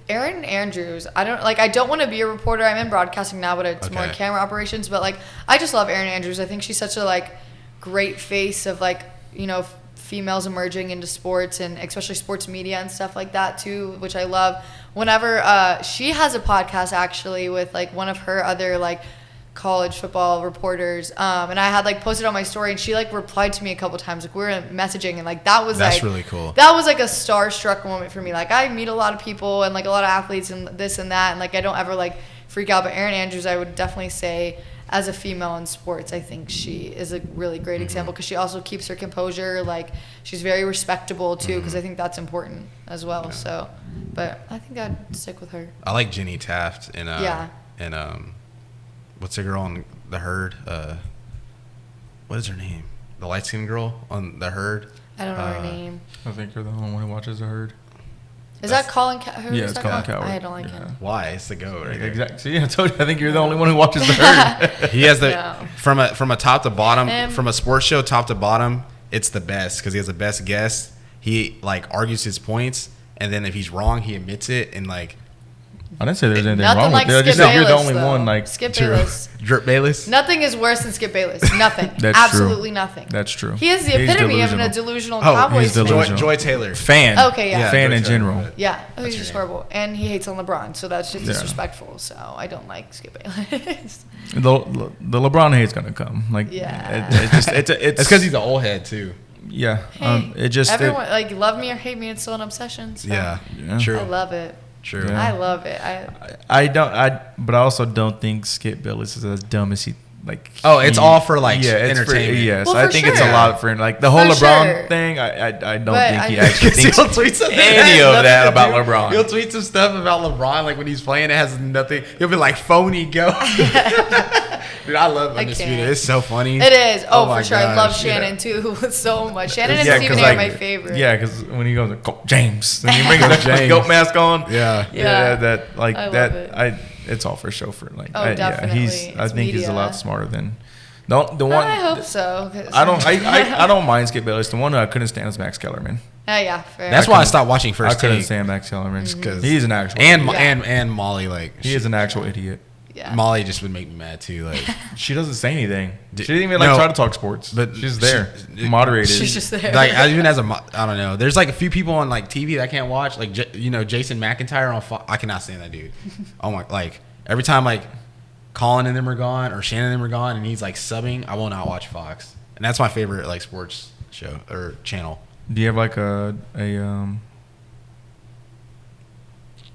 Erin Andrews. I don't want to be a reporter. I'm in broadcasting now, but it's more Okay. camera operations. But like, I just love Erin Andrews. I think she's such a like great face of like, you know, females emerging into sports, and especially sports media and stuff like that too, which I love. Whenever she has a podcast actually with like one of her other like college football reporters, and I had like posted on my story, and she like replied to me a couple times. Like, we were messaging, and like that's That's really cool. That was like a starstruck moment for me. Like, I meet a lot of people and like a lot of athletes and this and that, and like I don't ever like freak out. But Erin Andrews, I would definitely say, as a female in sports, I think she is a really great example, because she also keeps her composure. Like, she's very respectable too, because I think that's important as well. Yeah. So, but I think I'd stick with her. I like Jenny Taft and Yeah. What's the girl on the Herd? What is her name? The light skinned girl on the Herd. I don't know her name. I think you're the only one who watches the Herd. Is that Colin Cowherd? Yeah, it's Colin Cowherd. I don't like Yeah. him. Why? It's the goat right there. Exactly. See, I told you. I think you're the only one who watches the Herd. He has the No. from a top to bottom, Him. from a sports show top to bottom. It's the best because he has the best guests. He like argues his points, and then if he's wrong, he admits it, and like I didn't say there was anything Nothing wrong like with it. I just Skip said you're the Bayless, only though. one. Like, Skip true. Bayless. Drip Bayless. Nothing is worse than Skip Bayless. Nothing. That's Absolutely true. nothing. That's true. He is the He's epitome of a delusional. delusional Oh, Cowboys he's fan. delusional. Joy Taylor. Fan. Okay, yeah. Fan Joy in Taylor. general. Yeah, oh, he's her just name. horrible, and he hates on LeBron, so that's just Yeah. disrespectful. So I don't like Skip Bayless. The LeBron hate's gonna come. Like, Yeah. it's It's because he's an old head too. yeah. Hey, It just everyone like love me or hate me, it's still an obsession. So Yeah. Yeah. True. I love it. True. Yeah. I love it. but I also don't think Skip Bayless is as dumb as he like. Oh, it's all for, like, it's entertainment. yes, Well, I for think it's a sure. lot for like the whole For LeBron sure. thing. I don't But think he I- actually thinks He'll tweet something that any has of nothing that to about do- LeBron. He'll tweet some stuff about LeBron, like when he's playing, it has nothing. He'll be like, phony go. Dude, I love I Undisputed. can't. It's so funny. It is. Oh, my for sure. I love gosh, Shannon too so much. Shannon and Yeah, Stephen 'cause, A. are like, my favorite. Yeah, because when he goes, "Go James," and he brings that James. goat mask on. Yeah. Yeah. that like I love that. it. It's all for show for like. Oh, Yeah, definitely. I It's think he's a media. lot smarter than the one. I hope so. 'Cause- I don't mind Skip Bayless. The one I couldn't stand is Max Kellerman. Yeah, fair. That's why I stopped watching I First couldn't Take. stand Max Kellerman Mm-hmm. Because he's an actual and idiot. and Molly, like He is an actual idiot. yeah. Molly just would make me mad too. Like She doesn't say anything. D- She didn't even like no, try to talk sports. but She's there, she- moderated. She's just there. like even as I don't know. There's like a few people on like TV that I can't watch. Like Jason McIntyre on Fox. I cannot stand that dude. Oh my! Like every time like Colin and them are gone or Shannon and them are gone and he's like subbing, I will not watch Fox. And that's my favorite like sports show or channel. Do you have like a I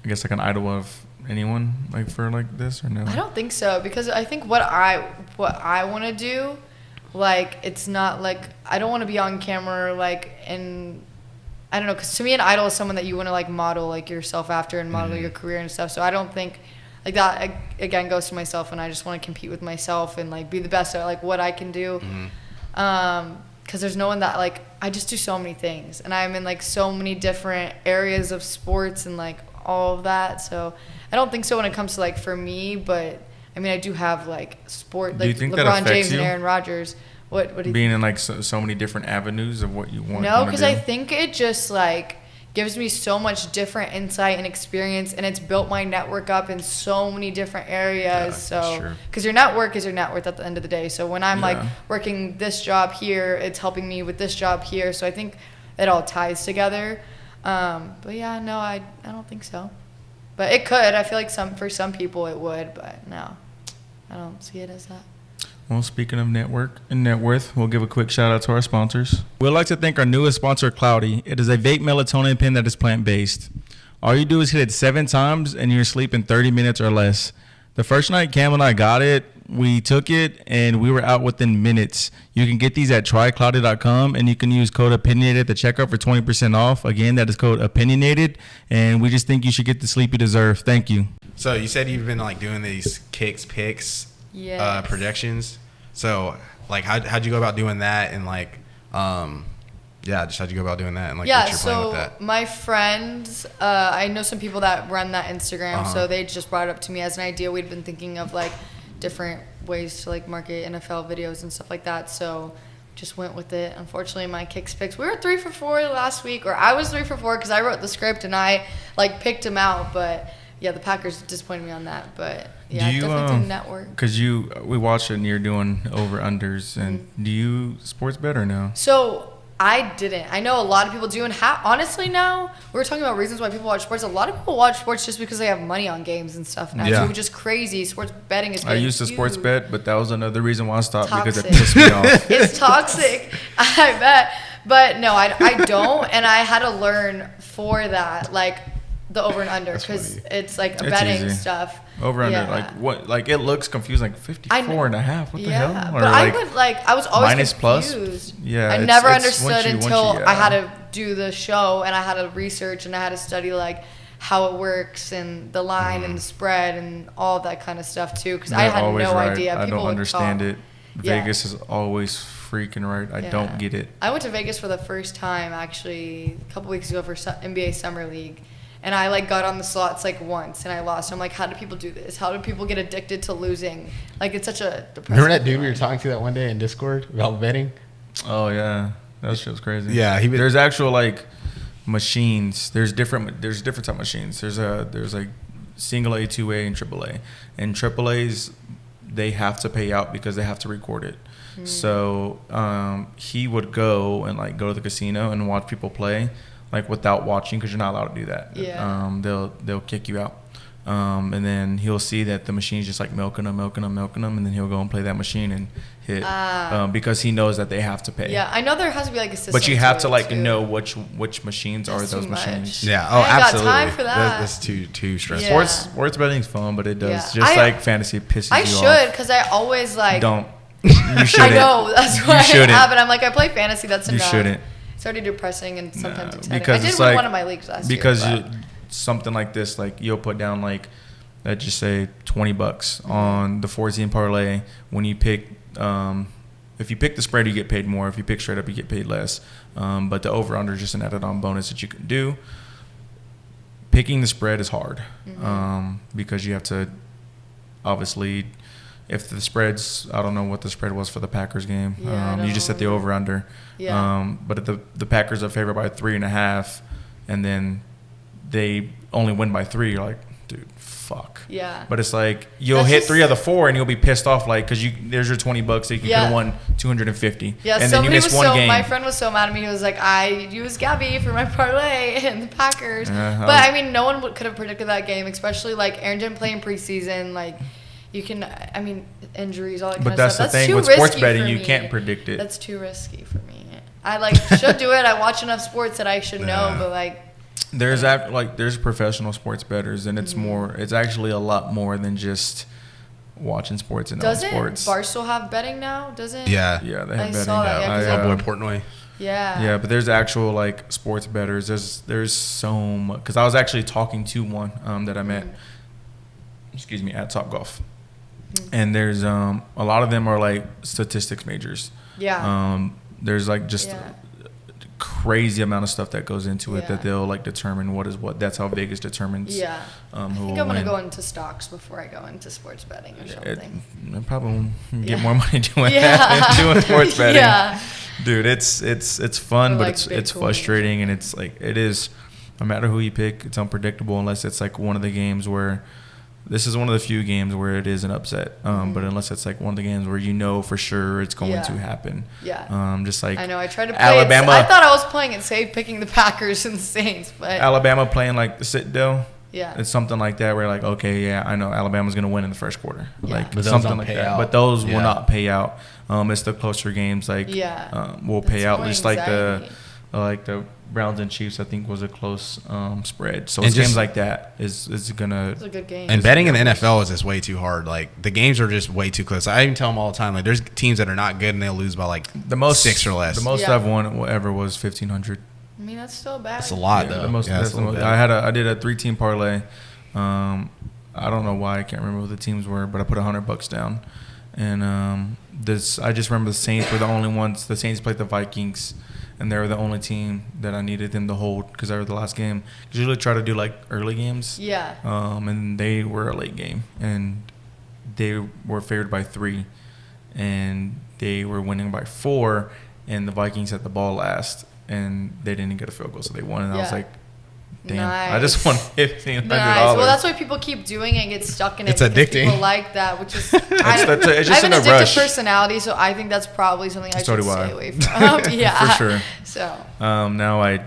guess like an idol of anyone like for like this or no? I don't think so, because I think what I want to do, like, it's not like I don't want to be on camera like, and I don't know, because to me an idol is someone that you want to like model like yourself after and model your career and stuff. So I don't think like that again goes to myself, and I just want to compete with myself and like be the best at like what I can do. Because there's no one that like I just do so many things, and I'm in like so many different areas of sports and like all of that. So I don't think so when it comes to like for me, but I mean I do have like sport Do you like think that LeBron affects James you? and Aaron Rodgers. What do you Being in like so many different avenues of what you want. No, because I think it just like gives me so much different insight and experience, and it's built my network up in so many different areas. So because your network is your net worth at the end of the day. So when I'm like working this job here, it's helping me with this job here. So I think it all ties together. But yeah, no, I don't think so. But it could. I feel like for some people it would, but no, I don't see it as that. Well, speaking of network and net worth, we'll give a quick shout out to our sponsors. We'd like to thank our newest sponsor, Cloudy. It is a vape melatonin pen that is plant-based. All you do is hit it 7 times and you're asleep in 30 minutes or less. The first night Cam and I got it, we took it and we were out within minutes. You can get these at trycloudy.com and you can use code Opinionated at checkout for 20% off. Again, that is code Opinionated, and we just think you should get the sleep you deserve. Thank you. So you said you've been like doing these picks, projections. So like how'd you go about doing that, and like just how'd you go about doing that, and like what's your plan with that? My friends, I know some people that run that Instagram, so they just brought it up to me as an idea. We'd been thinking of like different ways to like market NFL videos and stuff like that, so just went with it. Unfortunately, my kicks picks, we were 3 for 4 last week, or I was 3 for 4 because I wrote the script and I like picked them out, but yeah, the Packers disappointed me on that. But yeah, definitely do network. Because we watched it and you're doing over-unders, and do you sports bet or no? So I didn't. I know a lot of people do, and honestly now, we were talking about reasons why people watch sports. A lot of people watch sports just because they have money on games and stuff now. Yeah. Which is crazy. Sports betting is I used to sports bet, but that was another reason why I stopped, toxic. Because it pissed me off. It's toxic, I bet. But no, I don't, and I had to learn for that, like the over and under, because it's like betting stuff. Over under, like what? Like it looks confusing, like 54 and a half. What the hell? Or but I was always minus confused. Plus. Yeah, I never understood until I had to do the show and I had to research and I had to study like how it works and the line and the spread and all that kind of stuff too. Because I had no idea. People I don't understand it. Yeah. Vegas is always freaking right. I don't get it. I went to Vegas for the first time actually a couple weeks ago for NBA Summer League. And I like got on the slots like once and I lost. I'm like, how do people do this? How do people get addicted to losing? Like it's such a depressing Remember that dude we were talking to that one day in Discord about betting? Oh yeah, that shit was crazy. Yeah, there's actual like machines. There's different type of machines. There's like single A, 2A, and AAA. And AAA's they have to pay out because they have to record it. So he would go to the casino and watch people play. Like without watching, because you're not allowed to do that. Yeah. They'll kick you out. And then he'll see that the machine's just like milking them, and then he'll go and play that machine and hit because he knows that they have to pay. Yeah, I know there has to be like a system. But you have to like know which machines are those machines. Yeah. Oh, absolutely. I ain't got time for that. That's too stressful. Yeah. Sports betting's fun, but it does like fantasy pisses you off. I should, because I always like don't. You shouldn't. I know that's why I have it. I'm like I play fantasy. That's enough. You shouldn't. It's already depressing and sometimes exciting. Because I did win one of my leagues last year. Because something like this, like you'll put down like, let's just say $20 on the 4-team parlay. When you pick, if you pick the spread, you get paid more. If you pick straight up, you get paid less. But the over/under is just an added-on bonus that you can do. Picking the spread is hard because you have to obviously. If the spreads, I don't know what the spread was for the Packers game. You just set the over/under. Yeah. But the Packers are favored by 3.5, and then they only win by 3. You're like, dude, fuck. Yeah. But it's like you'll hit 3 of the 4, and you'll be pissed off, like because there's your $20 that you could have won $250. Yeah. And then you miss one game. My friend was so mad at me. He was like, I used Gabby for my parlay and the Packers. But I mean, no one could have predicted that game, especially like Aaron didn't play in preseason, like. You can, I mean, injuries, all that kind of stuff. But that's the thing with sports betting, you can't predict it. That's too risky for me. I like should do it. I watch enough sports that I should know, but like. There's professional sports bettors, and it's more. It's actually a lot more than just watching sports and doesn't sports. Barstool have betting now? Doesn't? Yeah, they have betting saw that, my boy Portnoy. Yeah. Yeah, but there's actual like sports bettors. There's so much because I was actually talking to one that I met. Excuse me, at Topgolf. And there's a lot of them are like statistics majors. Yeah. There's like just crazy amount of stuff that goes into it that they'll like determine what is what. That's how Vegas determines. Yeah. I think I'm gonna go into stocks before I go into sports betting or something. I probably get more money doing that than doing sports betting. Yeah. Dude, it's fun, or but like it's frustrating, and it's like it is. no matter who you pick, it's unpredictable unless it's like one of the games where this is one of the few games where it is an upset. But unless it's like one of the games where you know for sure it's going to happen. Yeah. Just like I know. I tried to play Alabama. I thought I was playing it safe, picking the Packers and the Saints, but Alabama playing like the Citadel. Yeah. It's something like that where like, okay, yeah, I know Alabama's going to win in the first quarter. Yeah. Like But those something don't like pay that. out. But those will Yeah. not pay out. It's the closer games like will pay That's out. more Just anxiety. like the Browns and Chiefs, I think was a close spread. So And it's games just- like that is gonna. it's a good game. And betting in the NFL is just way too hard. Like the games are just way too close. I even tell them all the time. Like there's teams that are not good and they'll lose by like The most 6 or less. The most Yeah. I've won ever was 1,500. I mean, that's still bad. That's a lot Yeah, though. the most, Yeah, that's that's the a little most. bit. I did a 3-team parlay. I don't know why, I can't remember who the teams were, but I put $100 down. And I just remember the Saints were the only ones. The Saints played the Vikings, and they were the only team that I needed them to hold because they were the last game. 'Cause you usually try to do like early games. Yeah. And they were a late game, and they were favored by 3, and they were winning by 4, and the Vikings had the ball last, and they didn't get a field goal, so they won. And I was Yeah. like, damn, I just Nice. won $1,500. Nice. Well, that's why people keep doing it and get stuck in it. It's because addicting. People like that, which is it's I just have an in a addictive rush. personality, so I think that's probably something I So should do I. stay away from. Yeah, For sure. So Now I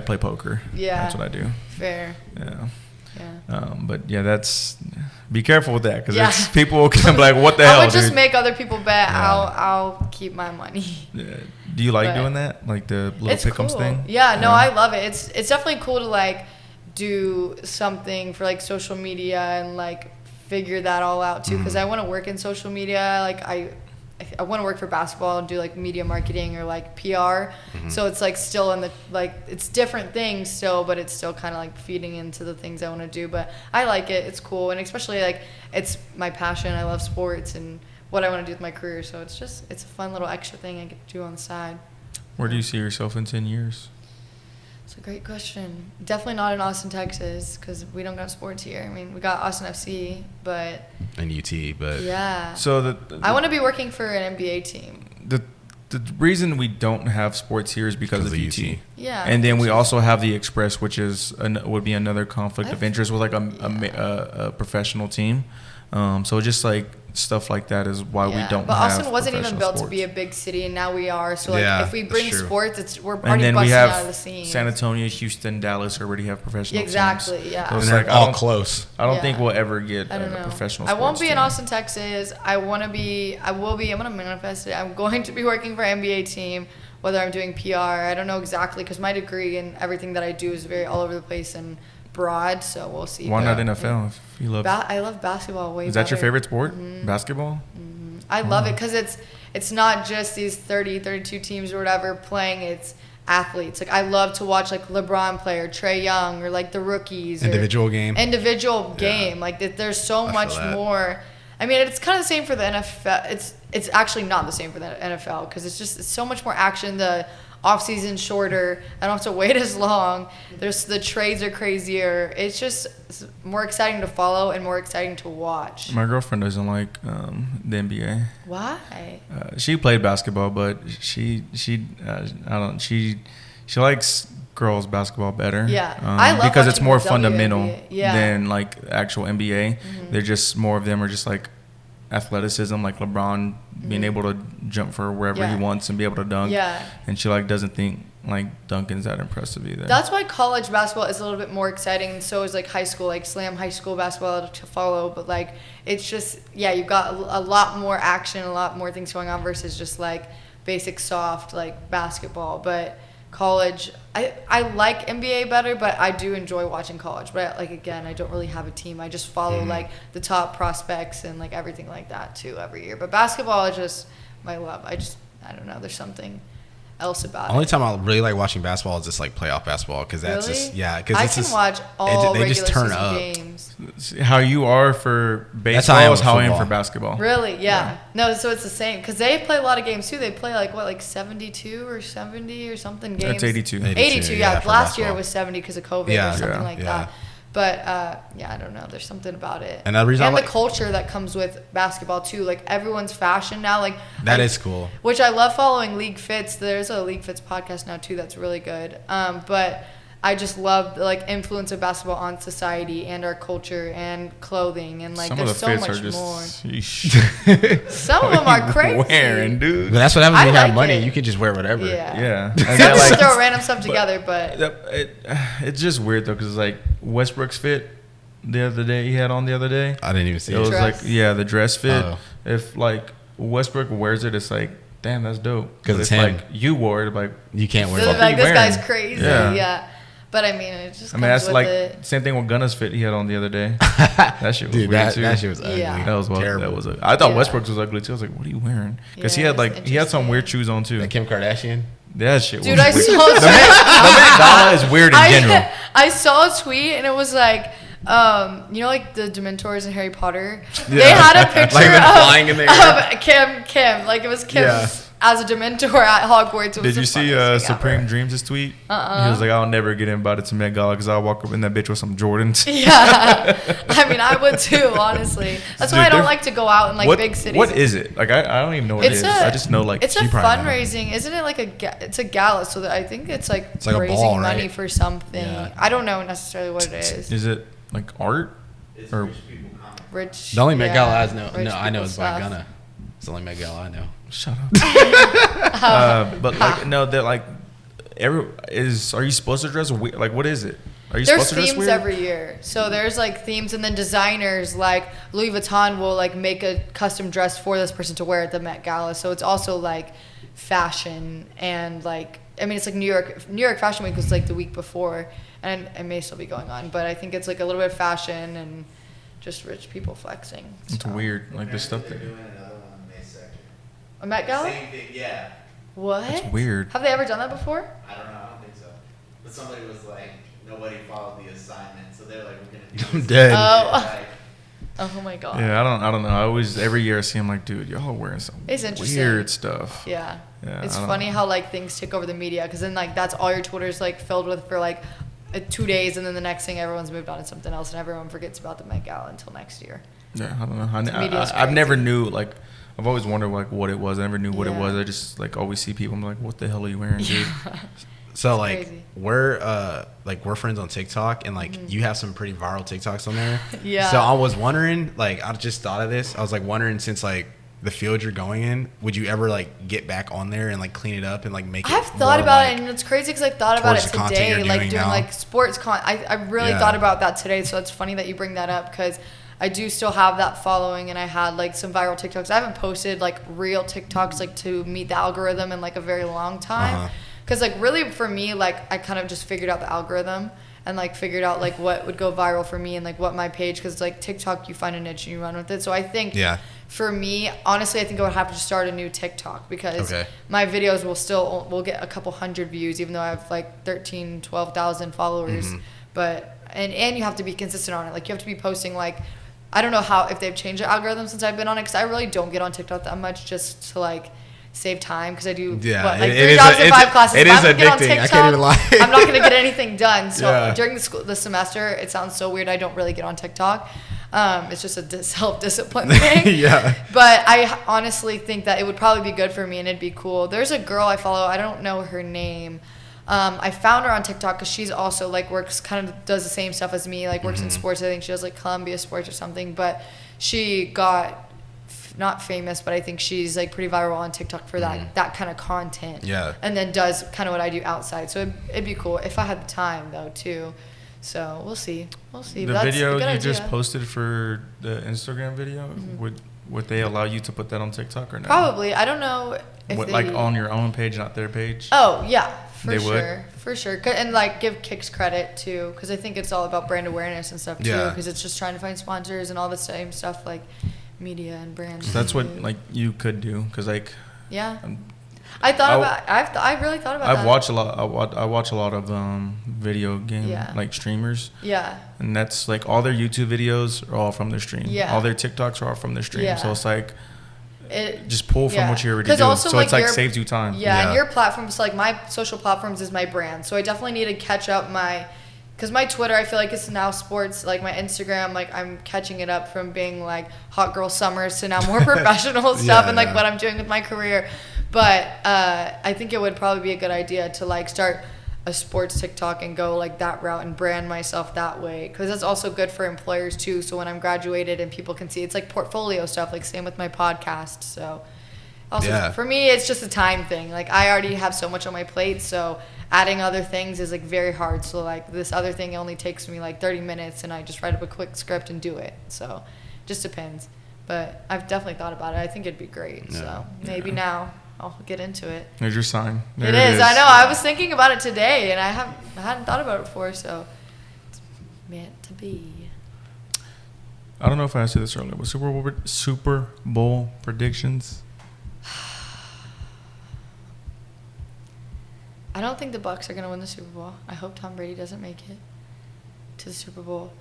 play poker. Yeah. That's what I do. fair. Yeah. Yeah. But yeah, be careful with that because Yeah. people will be like, what the hell, I would just dude? make other people bet. Yeah. I'll keep my money. Yeah. Do you like But doing that? Like the little It's pick'ems cool. thing? Yeah, no, I love it. It's definitely cool to like do something for like social media and like figure that all out too. Because I want to work in social media. Like I want to work for basketball and do like media marketing or like PR. So it's like still in the like it's different things still, but it's still kind of like feeding into the things I want to do. But I like it. It's cool, and especially like it's my passion. I love sports and what I want to do with my career. So it's a fun little extra thing I get to do on the side. Where do you see yourself in 10 years? It's a great question. Definitely not in Austin, Texas, because we don't got sports here. I mean, we got Austin FC, but And UT, but yeah. So I want to be working for an NBA team. the reason we don't have sports here is because of UT. Yeah. And then we which is- also have the Express, which would be another conflict of interest with like a professional team. So just like stuff like that is why we don't But have Austin wasn't even professional built to be a sports. big city, and now we are. So like, Yeah, if we that's bring true. sports, we're And already then we busting out of the have scene. San Antonio, Houston, Dallas already have professional teams. Exactly. Yeah. So and it's they're like, all close. I don't Yeah. think we'll ever get I don't a know. professional I sports won't be in team. Austin, Texas. I want to be. I will be. I'm gonna manifest it. I'm going to be working for an NBA team. Whether I'm doing PR, I don't know exactly because my degree and everything that I do is very all over the place and broad. So we'll see. Why not But, NFL? If you love, I love basketball way. is that your better. favorite sport? Basketball? I love it because it's not just these 32 teams or whatever playing. It's athletes. Like I love to watch like LeBron play or Trey Young or like the rookies. or Individual game. Individual Yeah. game. Like there's so I much feel that. more. I mean, it's kind of the same for the NFL. It's actually not the same for the NFL because it's so much more action. The off season shorter. I don't have to wait as long. The trades are crazier. It's more exciting to follow and more exciting to watch. My girlfriend doesn't like the NBA. Why? She played basketball, but she likes girls basketball better. Yeah. I love because it's watching more the fundamental WNBA. Yeah. than like actual NBA. They're just more of them are just like athleticism, like LeBron being able to jump for wherever Yeah. he wants and be able to dunk. Yeah. And she like doesn't think like dunking is that impressive either. That's why college basketball is a little bit more exciting, and so is like high school, like slam high school basketball to follow. But like, it's just you've got a lot more action, a lot more things going on versus just like basic soft like basketball. But college, I like NBA better, but I do enjoy watching college. But like again, I don't really have a team. I just follow like the top prospects and like everything like that too every year. But basketball is just my love. I don't know. There's something else about Only it. time I really like watching basketball is just like playoff basketball because that's Really? just because I it's can just watch all they regular just turn season up. games. how you are for That's how I baseball am is with how I am football. for basketball. Really? Yeah. No, so it's the same because they play a lot of games too. They play like 72 or 70 or something games. That's 82. 82, yeah. for Last year basketball. it was 70 because of COVID Yeah. or something Yeah. like Yeah. that. But I don't know. There's something about it. And the reason I the like- culture that comes with basketball too. Like everyone's fashion now. Like That is cool. Which I love following League Fits. There's a League Fits podcast now too that's really good. But I just love the like influence of basketball on society and our culture and clothing and like Some there's of the so fits much are just, more. sheesh. Some of them are crazy. Wearing, dude. But that's what happens when I you have like money. it. You can just wear whatever. Yeah. Yeah. And Some then, just like, throw random stuff together, but it's just weird though, because like Westbrook's fit the other day he had on the other day. I didn't even see It was it. Dress? like the dress fit. Oh. If like Westbrook wears it, it's like damn, that's dope. 'Cause But it's if him. like you wore it, like You can't wear they're it. fuck are like you this guy's wearing? crazy. Yeah. Yeah. But I mean, it just I comes mean that's with like it. same thing with Gunna's fit he had on the other day. That shit was Dude, weird that, too. that shit was ugly. Yeah. That was terrible. That was. I thought Yeah. Westbrook's was ugly too. I was like, what are you wearing? Because Yeah, he had it's like he had some interesting. weird shoes on too. Like Kim Kardashian. That shit Dude, was I weird. saw The Met Gala is weird in general. I saw a tweet and it was like, you know, like the Dementors in Harry Potter. Yeah. They had a picture Like them of, flying in the air. of Kim. Like it was Kim Yeah. as a Dementor at Hogwarts. It was Did you the see funniest thing Supreme ever. Dreams' tweet? He was like, I'll never get invited to Met Gala because I'll walk up in that bitch with some Jordans. Yeah, I mean, I would too. Honestly, that's why Dude, I don't they're- like to go out in like big cities. What is it? Like I don't even know what it is. I just know like it's a she probably know. fundraising, isn't it? Like it's a gala, so that I think it's like like a raising ball, money right? for something. Yeah. I don't know necessarily what it is. Is it like art? Or Rich. The only Met Gala I yeah, know, rich I know people is by stuff. Gunna. It's the only Met Gala I know. shut up. But like no, they're like are you supposed to dress weird? Like what is it? Are you There's supposed to dress themes weird? every year. So there's like themes, and then designers like Louis Vuitton will like make a custom dress for this person to wear at the Met Gala. So it's also like fashion and like I mean it's like New York Fashion Week was like the week before, and it may still be going on, but I think it's like a little bit of fashion and just rich people flexing. It's So. weird. Like the stuff that They're doing another one in May 2nd. A Met Gala? Same thing, yeah. What? It's weird. Have they ever done that before? I don't know, I don't think so. But somebody was like, nobody followed the assignment, so they're like, we're gonna do I'm this. dead. Oh. Oh my god. Yeah, I don't know. I always every year I see him like, dude, y'all wearing some It's interesting. weird stuff. Yeah. Yeah, It's I don't funny know. how like things take over the media because then like that's all your Twitter's like filled with for like 2 days, and then the next thing everyone's moved on to something else, and everyone forgets about the Met Gala until next year. Yeah, I don't know. media's I've never crazy. knew like I've always wondered like what it was. I never knew what it Yeah. was. I just like always see people. I'm like, what the hell are you wearing, dude? So like crazy. we're friends on TikTok, and like you have some pretty viral TikToks on there. Yeah. So I was wondering, like I just thought of this. I was like wondering, since like the field you're going in, would you ever like get back on there and like clean it up and like make it? I've thought more, about like, it, and it's crazy because I thought about it towards the content today, you're like doing doing now. like sports I really Yeah. thought about that today, so it's funny that you bring that up because I do still have that following, and I had like some viral TikToks. I haven't posted like real TikToks like to meet the algorithm in like a very long time. Uh-huh. Because like really for me, like I kind of just figured out the algorithm and like figured out like what would go viral for me and like what my page, because like TikTok you find a niche and you run with it. So I think Yeah. for me, honestly, I think I would have to start a new TikTok because Okay. my videos will get a couple hundred views, even though I have like 12,000 followers. Mm-hmm. But and you have to be consistent on it. Like you have to be posting like, I don't know if they've changed the algorithm since I've been on it, because I really don't get on TikTok that much just to like save time, because I do Yeah, what, like it 3 is jobs and it's- 5 classes. it If is I'm gonna get on addicting. I TikTok, can't even lie. I'm not gonna get anything done. So Yeah. during the semester, it sounds so weird. I don't really get on TikTok. It's just a self-discipline thing. Yeah. But I honestly think that it would probably be good for me and it'd be cool. There's a girl I follow. I don't know her name. I found her on TikTok because she's also like does the same stuff as me, like works in sports. I think she does like Columbia Sports or something. But she got not famous, but I think she's like pretty viral on TikTok for that kind of content. Yeah. And then does kind of what I do outside. So it'd be cool if I had the time though too. So we'll see. We'll see. The But that's a video good you just idea. posted for the Instagram video, would they allow you to put that on TikTok or no? Probably. I don't know if What, they, like on your own page, not their page? Oh yeah, for They would? sure, for sure. And like give Kicks credit too, because I think it's all about brand awareness and stuff too. Yeah. Because it's just trying to find sponsors and all the same stuff like media and brands. So that's what like you could do, because like Yeah. I'm- I thought I- about. I really thought about that. I've watched a lot. I watch a lot of video game Yeah. like streamers, Yeah. and that's like all their YouTube videos are all from their stream. Yeah. All their TikToks are all from their stream. Yeah. So it's like It. just pull from Yeah. what you already 'Cause do. also, So like, it's like your- saves you time. Yeah, Yeah. and your platforms, like my social platforms is my brand. So I definitely need to catch up because my Twitter, I feel like it's now sports. Like my Instagram, like I'm catching it up from being like hot girl summers to now more professional stuff Yeah, and like yeah. what I'm doing with my career. But I think it would probably be a good idea to like start a sports TikTok and go like that route and brand myself that way, because that's also good for employers too. So when I'm graduated and people can see, it's like portfolio stuff, like same with my podcast. So also for me, it's just a time thing. Like I already have so much on my plate, so adding other things is like very hard. So like this other thing only takes me like 30 minutes and I just write up a quick script and do it. So just depends. But I've definitely thought about it. I think it'd be great. So maybe now I'll get into it. There's your sign. There it is. I know. I was thinking about it today, and I hadn't thought about it before, so it's meant to be. I don't know if I asked you this earlier, but Super Bowl predictions. I don't think the Bucs are going to win the Super Bowl. I hope Tom Brady doesn't make it to the Super Bowl.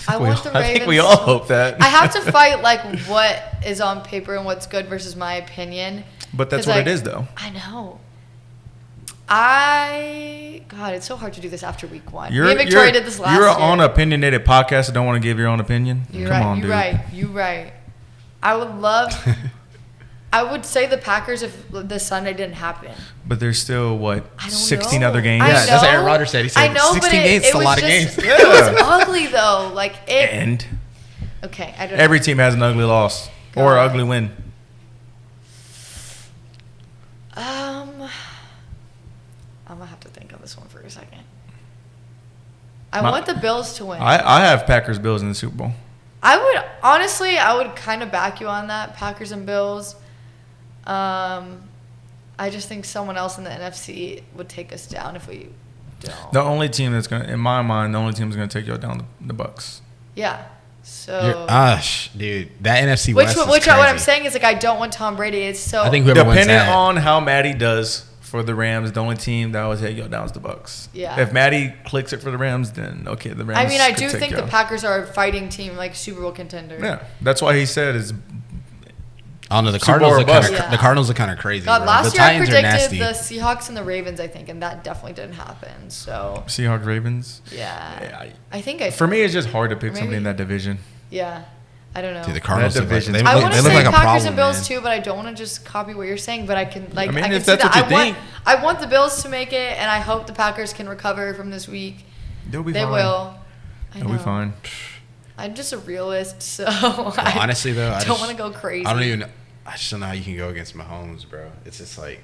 I think we all hope that. I have to fight like what is on paper and what's good versus my opinion. But that's what it is, though. I know. God, it's so hard to do this after week one. Me and Victoria did this last year. You're on an opinionated podcast and don't want to give your own opinion? You're Come right, on, you're dude. right. You're right. I would love... I would say the Packers if the Sunday didn't happen. But there's still, what, I don't 16 know. other games? Yeah, that's what Aaron Rodgers said. He said I know, 16 but games is a was lot of just, games. It was ugly, though. Like, it... And Okay, I don't every know. team has an ugly loss or an ugly win. I'm going to have to think of this one for a second. I want the Bills to win. I have Packers-Bills in the Super Bowl. I would kind of back you on that, Packers and Bills. I just think someone else in the NFC would take us down if we don't. The only team that's going to, in my mind, the only team that's going to take you down the Bucs. Yeah. So. Dude, that NFC West is Which crazy. what I'm saying is, like, I don't want Tom Brady. It's so. I think whoever wins Depending that, on how Matty does for the Rams, the only team that would take you down is the Bucs. Yeah. If Matty clicks it for the Rams, then okay, the Rams. I mean, I could do take think you the out. Packers are a fighting team, like Super Bowl contender. Yeah, that's why he said is. I don't know. The Super Cardinals Bowl are kind bust. of Yeah. the Cardinals are kind of crazy. God, bro. last the year I Titans are predicted nasty. the Seahawks and the Ravens, I think, and that definitely didn't happen. So. Seahawks, Ravens. Yeah. Yeah, for me, it's just hard to pick somebody in that division. Yeah. I don't know. Dude, the Cardinals look like, division. they I look, want they to look say like a Packers problem, and Bills man. too, but I don't want to just copy what you're saying. But I can I mean, if can see that's that. what you think. I want the Bills to make it, and I hope the Packers can recover from this week. They'll be They fine. will. They'll be fine. I'm just a realist, so Honestly, though, I don't want to go crazy. I just don't know how you can go against Mahomes, bro. It's just like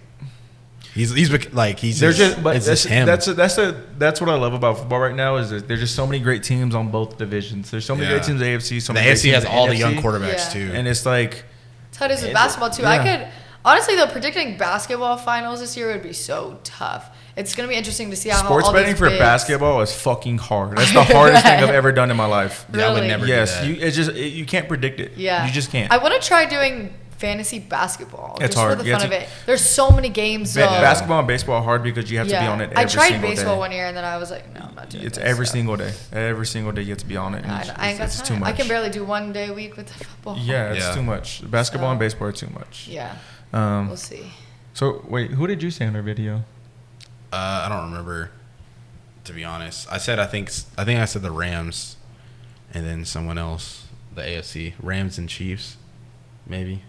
he's just it's just him. That's what I love about football right now is that there's just so many great teams on both divisions. There's so many great teams in the AFC. So the many great AFC teams has in all the NFC, young quarterbacks Yeah. too, and it's like That's how it is with basketball too. I yeah. could honestly though predicting basketball finals this year would be so tough. It's gonna be interesting to see how sports all betting these for bigs- basketball is fucking hard. That's the hardest thing I've ever done in my life. Yeah, I would Really? never Yes, do that. you can't predict it. Yeah, you just can't. I want to try doing fantasy basketball It's just hard. for the You fun have of to- it. There's so many games though. Basketball and baseball are hard because you have to be on it every I tried single baseball day. one year and then I was like, no, I'm not doing It's this, every so. single day. Every single day you have to be on it. and I ain't got it's time. too much. I can barely do one day a week with football. Yeah, it's Yeah. too much. Basketball and So- baseball are too much. Yeah. Um, We'll see. So wait, who did you say in our video? I don't remember, to be honest. I think I said the Rams, and then someone else, the AFC Rams and Chiefs, maybe.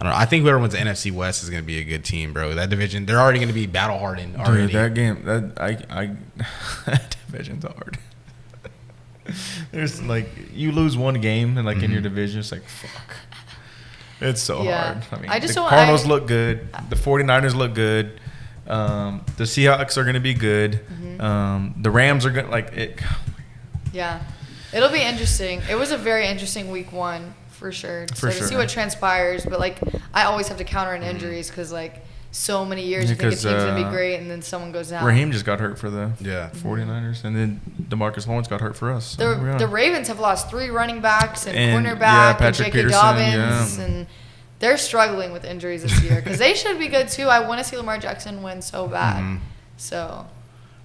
I don't know. I think whoever wins the NFC West is going to be a good team, bro. That division, they're already going to be battle hardened already. Dude, that game, that division's hard. There's like you lose one game and like in your division, it's like fuck. It's so Yeah. hard. I mean, I just the don't- Cardinals look good. The 49ers look good. The Seahawks are going to be good. The Rams are going like it. Yeah. It'll be interesting. It was a very interesting week one for sure. For To see sure. what transpires, but like I always have to counter in injuries because like so many years you think a Because, team's gonna be great and then someone goes down. Raheem just got hurt for the Yeah. 49ers, and then DeMarcus Lawrence got hurt for us. So here we are. The Ravens have lost 3 running backs and And, cornerback yeah, and Patrick J.K. Peterson, Dobbins yeah. and they're struggling with injuries this year because they should be good too. I want to see Lamar Jackson win so bad. So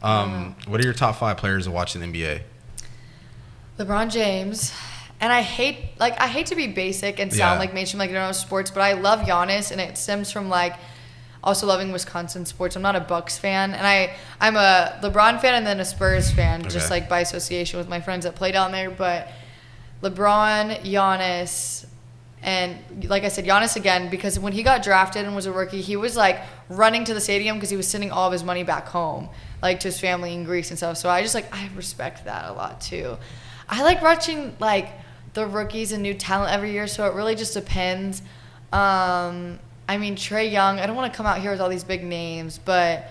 What are your top 5 players to watch in the NBA? LeBron James, and I hate to be basic and sound Yeah. like mainstream, like I don't know sports, but I love Giannis, and it stems from like also loving Wisconsin sports. I'm not a Bucks fan, and I'm a LeBron fan and then a Spurs fan, just Okay. like by association with my friends that play down there. But LeBron, Giannis, and like I said, Giannis again, because when he got drafted and was a rookie, he was like running to the stadium because he was sending all of his money back home. like to his family in Greece and stuff. So I just like I respect that a lot too. I like watching like the rookies and new talent every year, so it really just depends. I mean, Trae Young, I don't want to come out here with all these big names, but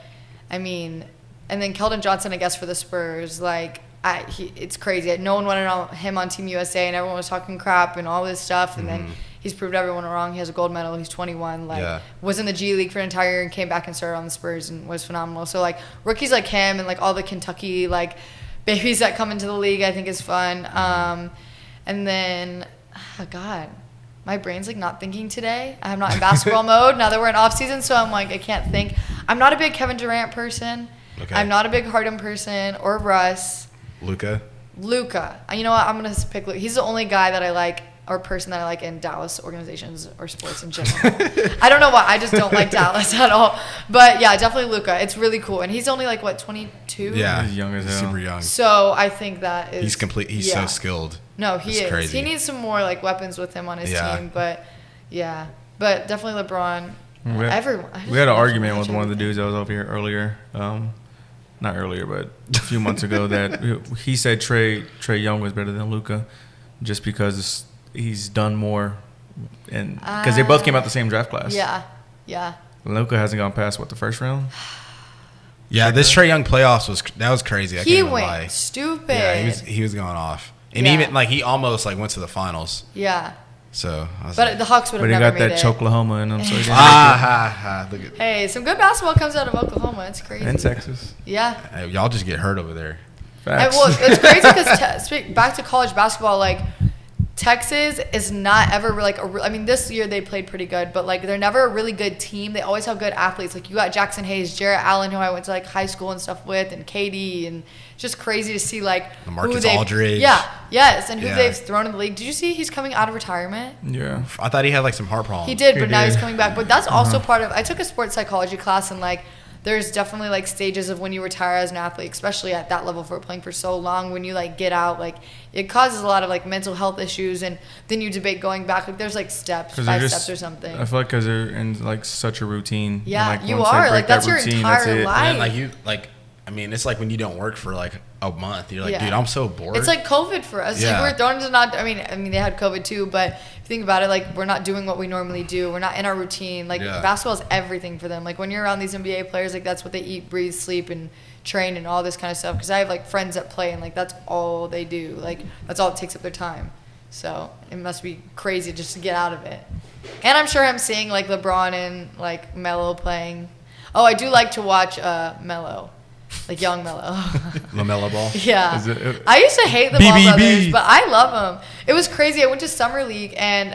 I mean, and then Keldon Johnson, I guess, for the Spurs. Like, it's crazy. No one wanted him on Team USA, and everyone was talking crap and all this stuff. And then he's proved everyone wrong. He has a gold medal. He's 21. Like, was in the G League for an entire year and came back and started on the Spurs and was phenomenal. So, like, rookies like him and, like, all the Kentucky, like, babies that come into the league, I think is fun. And then, oh, God. My brain's like not thinking today. I'm not in basketball mode now that we're in off season, so I'm like I can't think. I'm not a big Kevin Durant person. Okay. I'm not a big Harden person or Russ. Luka. You know what? I'm gonna pick Luka. He's the only guy that I like or person that I like in Dallas organizations or sports in general. I don't know why. I just don't like Dallas at all. But yeah, definitely Luka. It's really cool, and he's only like what 22. Yeah, he's young as hell. Super young. So I think that is He's complete. He's so skilled. No, he is. Crazy. He needs some more like weapons with him on his team, but definitely LeBron. Everyone. We had an argument with one of the dudes that was over here earlier. Not earlier, but a few months ago that he said Trae Young was better than Luka, just because he's done more, and because they both came out the same draft class. Yeah. Luka hasn't gone past the first round. Yeah, this Trae Young playoffs was crazy. I can't even went lie. stupid. Yeah, he was going off, and even like he almost like went to the finals. Yeah. So, but the Hawks would have never made it. But he got that Choklahoma in him, so he didn't Hey, some good basketball comes out of Oklahoma. It's crazy. And Texas. Yeah. Hey, y'all just get hurt over there. Facts. Well, it's crazy because back to college basketball, like Texas is not ever like I mean, this year they played pretty good, but like they're never a really good team. They always have good athletes. Like you got Jackson Hayes, Jarrett Allen, who I went to like high school and stuff with, and KD, and just crazy to see like Marcus Aldridge. And who they've thrown in the league. Did you see he's coming out of retirement? Yeah. I thought he had like some heart problems. He did, but now he's coming back. But that's also part of. I took a sports psychology class, and like there's definitely like stages of when you retire as an athlete, especially at that level for playing for so long. When you like get out, like it causes a lot of like mental health issues, and then you debate going back. Like there's like steps, 5 steps or something. I feel like because they're in like such a routine. Yeah, and, like, you once they are break like that's that your routine, entire that's it. life. And I mean, it's like when you don't work for like a month, you're like, Yeah. dude, I'm so bored. It's like COVID for us. Yeah. Like we're thrown into not. I mean, they had COVID too, but if you think about it, like we're not doing what we normally do. We're not in our routine. Like basketball is everything for them. Like when you're around these NBA players, like that's what they eat, breathe, sleep, and train, and all this kind of stuff. Because I have like friends that play, and like that's all they do. Like that's all it takes up their time. So it must be crazy just to get out of it. And I'm sure I'm seeing like LeBron and like Melo playing. Oh, I do like to watch Melo. Like young Melo. LaMelo Ball. Yeah. I used to hate the Ball brothers, but I love them. It was crazy. I went to Summer League, and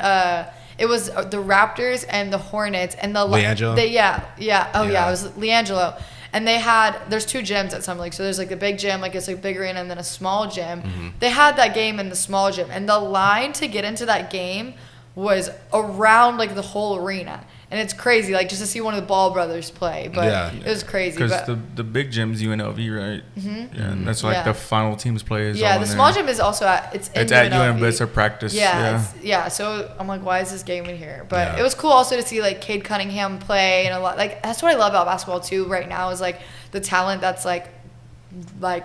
it was the Raptors and the Hornets. And the LiAngelo? It was LiAngelo. And there's 2 gyms at Summer League. So there's like the big gym, like it's like big arena, and then a small gym. Mm-hmm. They had that game in the small gym. And the line to get into that game was around like the whole arena. And it's crazy, like just to see one of the Ball brothers play. But it was crazy. Because the big gym's UNLV, right? Mm-hmm. Yeah, and that's like the final teams play. The small gym is also at UNLV, but it's a practice. So I'm like, why is this game in here? But it was cool also to see like Cade Cunningham play, and a lot like that's what I love about basketball too. Right now is like the talent that's like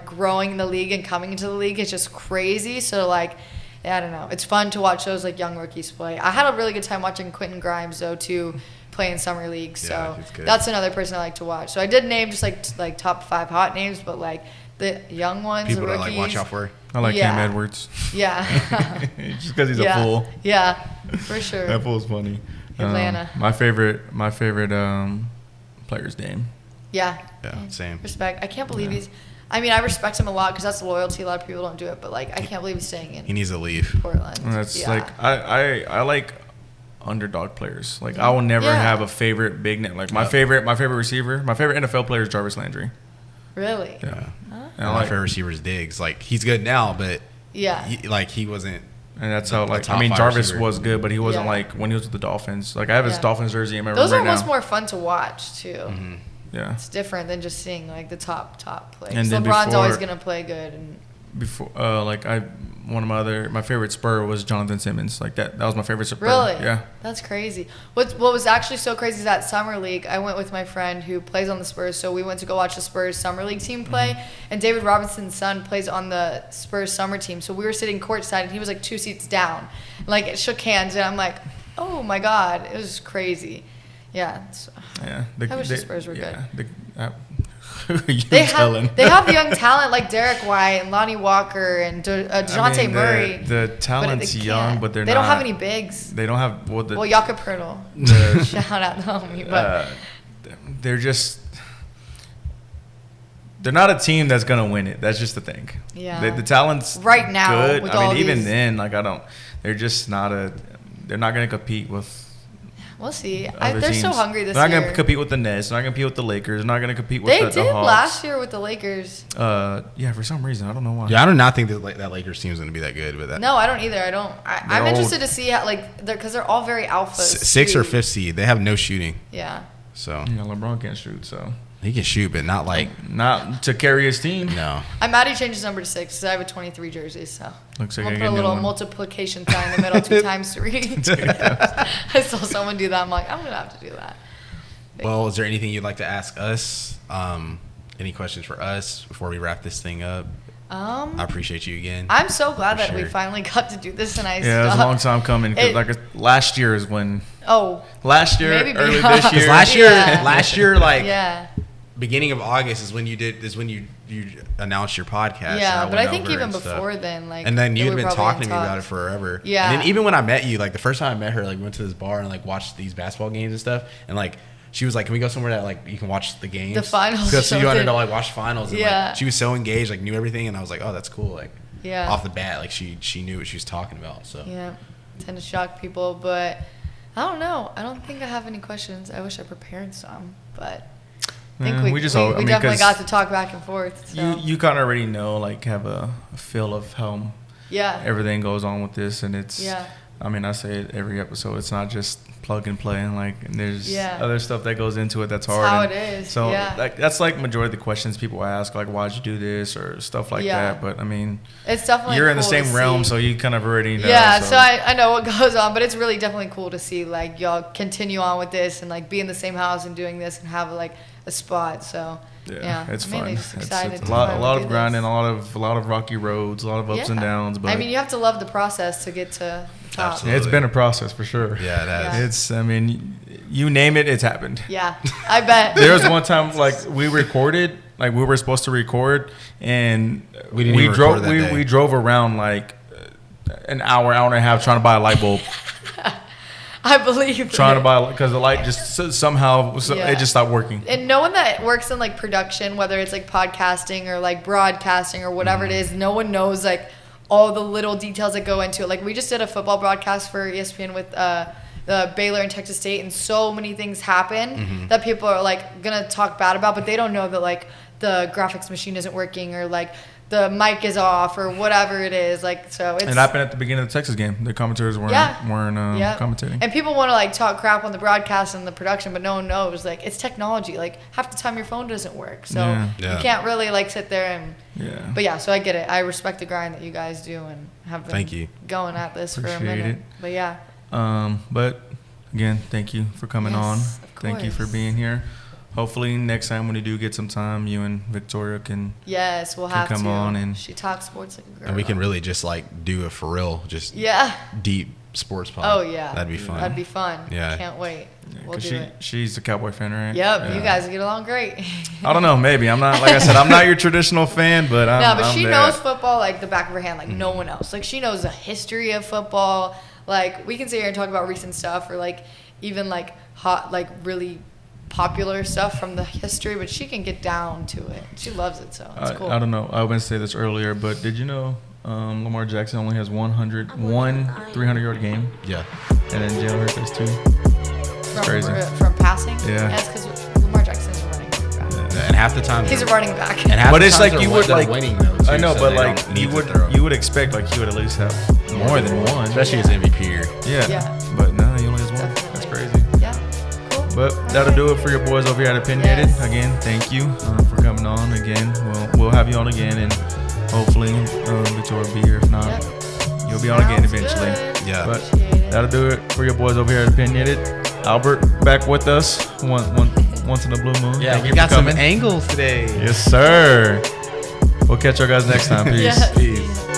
growing in the league and coming into the league is just crazy. So like. Yeah, I don't know. It's fun to watch those like young rookies play. I had a really good time watching Quentin Grimes though too, play in summer league. So that's another person I like to watch. So I did name just like top 5 hot names, but like the young ones, people the to rookies. like watch out for. I like Cam Edwards. Yeah. Just because he's a fool. Yeah, for sure. That fool's funny. Atlanta. My favorite player's Dame. Yeah, same. Respect. I can't believe I mean, I respect him a lot because that's loyalty. A lot of people don't do it, but like, I can't believe he's staying in. He needs to leave Portland. That's like I like underdog players. Like I will never have a favorite big name. Like my favorite receiver, my favorite NFL player is Jarvis Landry. Really? Yeah. My favorite receiver is Diggs. Like he's good now, but he wasn't. And that's how like I mean Jarvis receiver. Was good, but he wasn't like when he was with the Dolphins. Like I have his Dolphins jersey. I remember those are right almost now. more fun to watch too. Mm-hmm. Yeah. It's different than just seeing like the top players. And then LeBron's always gonna play good, and before, one of my favorite Spur was Jonathan Simmons. Like that was my favorite Spur. Really? Yeah. That's crazy. What was actually so crazy is that Summer League, I went with my friend who plays on the Spurs, so we went to go watch the Spurs Summer League team play, and David Robinson's son plays on the Spurs summer team, so we were sitting courtside, and he was like 2 seats down. Like, it shook hands, and I'm like, oh my God, it was crazy. Yeah. Yeah. I wish the Spurs were good. They have young talent like Derek White and Lonnie Walker and DeJounte Murray. The talent's young, but they don't have any bigs. They don't have Jakob Poeltl. Shout out to homie, but they're not a team that's gonna win it. That's just the thing. Yeah. The talent's right now good. With I mean, even then, they're just not they're not gonna compete with. We'll see. They're teams. so hungry this year. They're not going to compete with the Nets. They're not going to compete with the Lakers. They're not going to compete with the Hawks. They did last year with the Lakers. Yeah, for some reason. I don't know why. Yeah, I do not think that Lakers team is going to be that good. But No, I don't either. I'm interested to see how, because they're all very alpha. 6th or 5th seed. They have no shooting. Yeah. So. Yeah, LeBron can't shoot, so. He can shoot, but not to carry his team. No. I'm mad he changed his number to 6 because I have a 23 jersey, so. Looks like I'm going to put a little multiplication sign in the middle, 2 times 3. I saw someone do that. I'm like, I'm going to have to do that. Well, is there anything you'd like to ask us? Any questions for us before we wrap this thing up? I appreciate you again. I'm so glad that we finally got to do this, and it was a long time coming. Last year is when. Last year, maybe early this year. Last year, yeah. Beginning of August is when you announced your podcast. Yeah, but I think even before then, and then you'd been talking to me about it forever. Yeah. And then even when I met you, the first time I met her, we went to this bar and watched these basketball games and stuff, and she was like, "Can we go somewhere that you can watch the games, the finals?" So you wanted to watch finals. And, she was so engaged, knew everything, and I was like, "Oh, that's cool." Off the bat, she knew what she was talking about. So yeah, I tend to shock people, but I don't know. I don't think I have any questions. I wish I prepared some, but. I think we definitely got to talk back and forth. So. You kind of already know, have a feel of how everything goes on with this, and it's. Yeah. I mean, I say it every episode. It's not just plug and play, and there's other stuff that goes into it that's hard. That's how it is. So that's majority of the questions people ask, why'd you do this or stuff like that. But I mean, it's definitely you're in the same realm, so you kind of already know. Yeah, so I know what goes on, but it's really definitely cool to see y'all continue on with this and be in the same house and doing this and have a spot. So yeah, it's fun. Just excited. It's a lot of grinding, a lot of rocky roads, a lot of ups and downs. But I mean, you have to love the process to get to the top. Absolutely. It's been a process for sure. Yeah, it has. Yeah. It's. I mean, you name it, it's happened. Yeah, I bet. There was one time we recorded, we were supposed to record, and we drove around an hour and a half trying to buy a light bulb. I believe trying to buy because the light just somehow it just stopped working. And no one that works in production, whether it's podcasting or broadcasting or whatever it is, no one knows all the little details that go into it. We just did a football broadcast for ESPN with the Baylor and Texas State, and so many things happen that people are gonna talk bad about, but they don't know that the graphics machine isn't working or the mic is off or whatever it is. So it's. It happened at the beginning of the Texas game. The commentators weren't commentating. And people want to talk crap on the broadcast and the production, but no one knows it's technology. Half the time your phone doesn't work, so you can't really sit there and. Yeah. But so I get it. I respect the grind that you guys do and have been going at this for a minute. But yeah. But again, thank you for coming on. Thank you for being here. Hopefully next time when you do get some time, you and Victoria can we'll have come on and she talks sports like a girl. And we can really just do a for real, just deep sports pod. Oh yeah, that'd be fun. That'd be fun. Yeah, can't wait. We'll do it. She's a Cowboy fan, right? Yep, you guys get along great. I don't know, maybe I'm not. Like I said, I'm not your traditional fan, but I'm she there. knows football the back of her hand, no one else. She knows the history of football. We can sit here and talk about recent stuff or even hot really popular stuff from the history, but she can get down to it. She loves it, so it's cool. I don't know. I wouldn't say this earlier, but did you know Lamar Jackson only has one 300-yard game? Yeah. And then Jalen Hurts has 2. It's crazy. From passing? Yeah. That's because Lamar Jackson's a running back. Yeah. And half the time he's a running back. But it's you would winning though, too, I know, so but you would expect he would at least have more than one, especially as MVP year. Yeah. But no, he only has 1. Definitely. That's crazy. Yeah. Cool. But that'll do it for your boys over here at Opinionated. Again, thank you for coming on. Again, we'll have you on again, and Hopefully, Victoria will be here. If not, you'll be on again eventually. Good. Yeah. But that'll do it for your boys over here at Opinionated. Albert back with us once in a blue moon. Yeah, Thank we you got for some coming. angles today. Yes, sir. We'll catch our guys next time. Peace. Yes. Peace.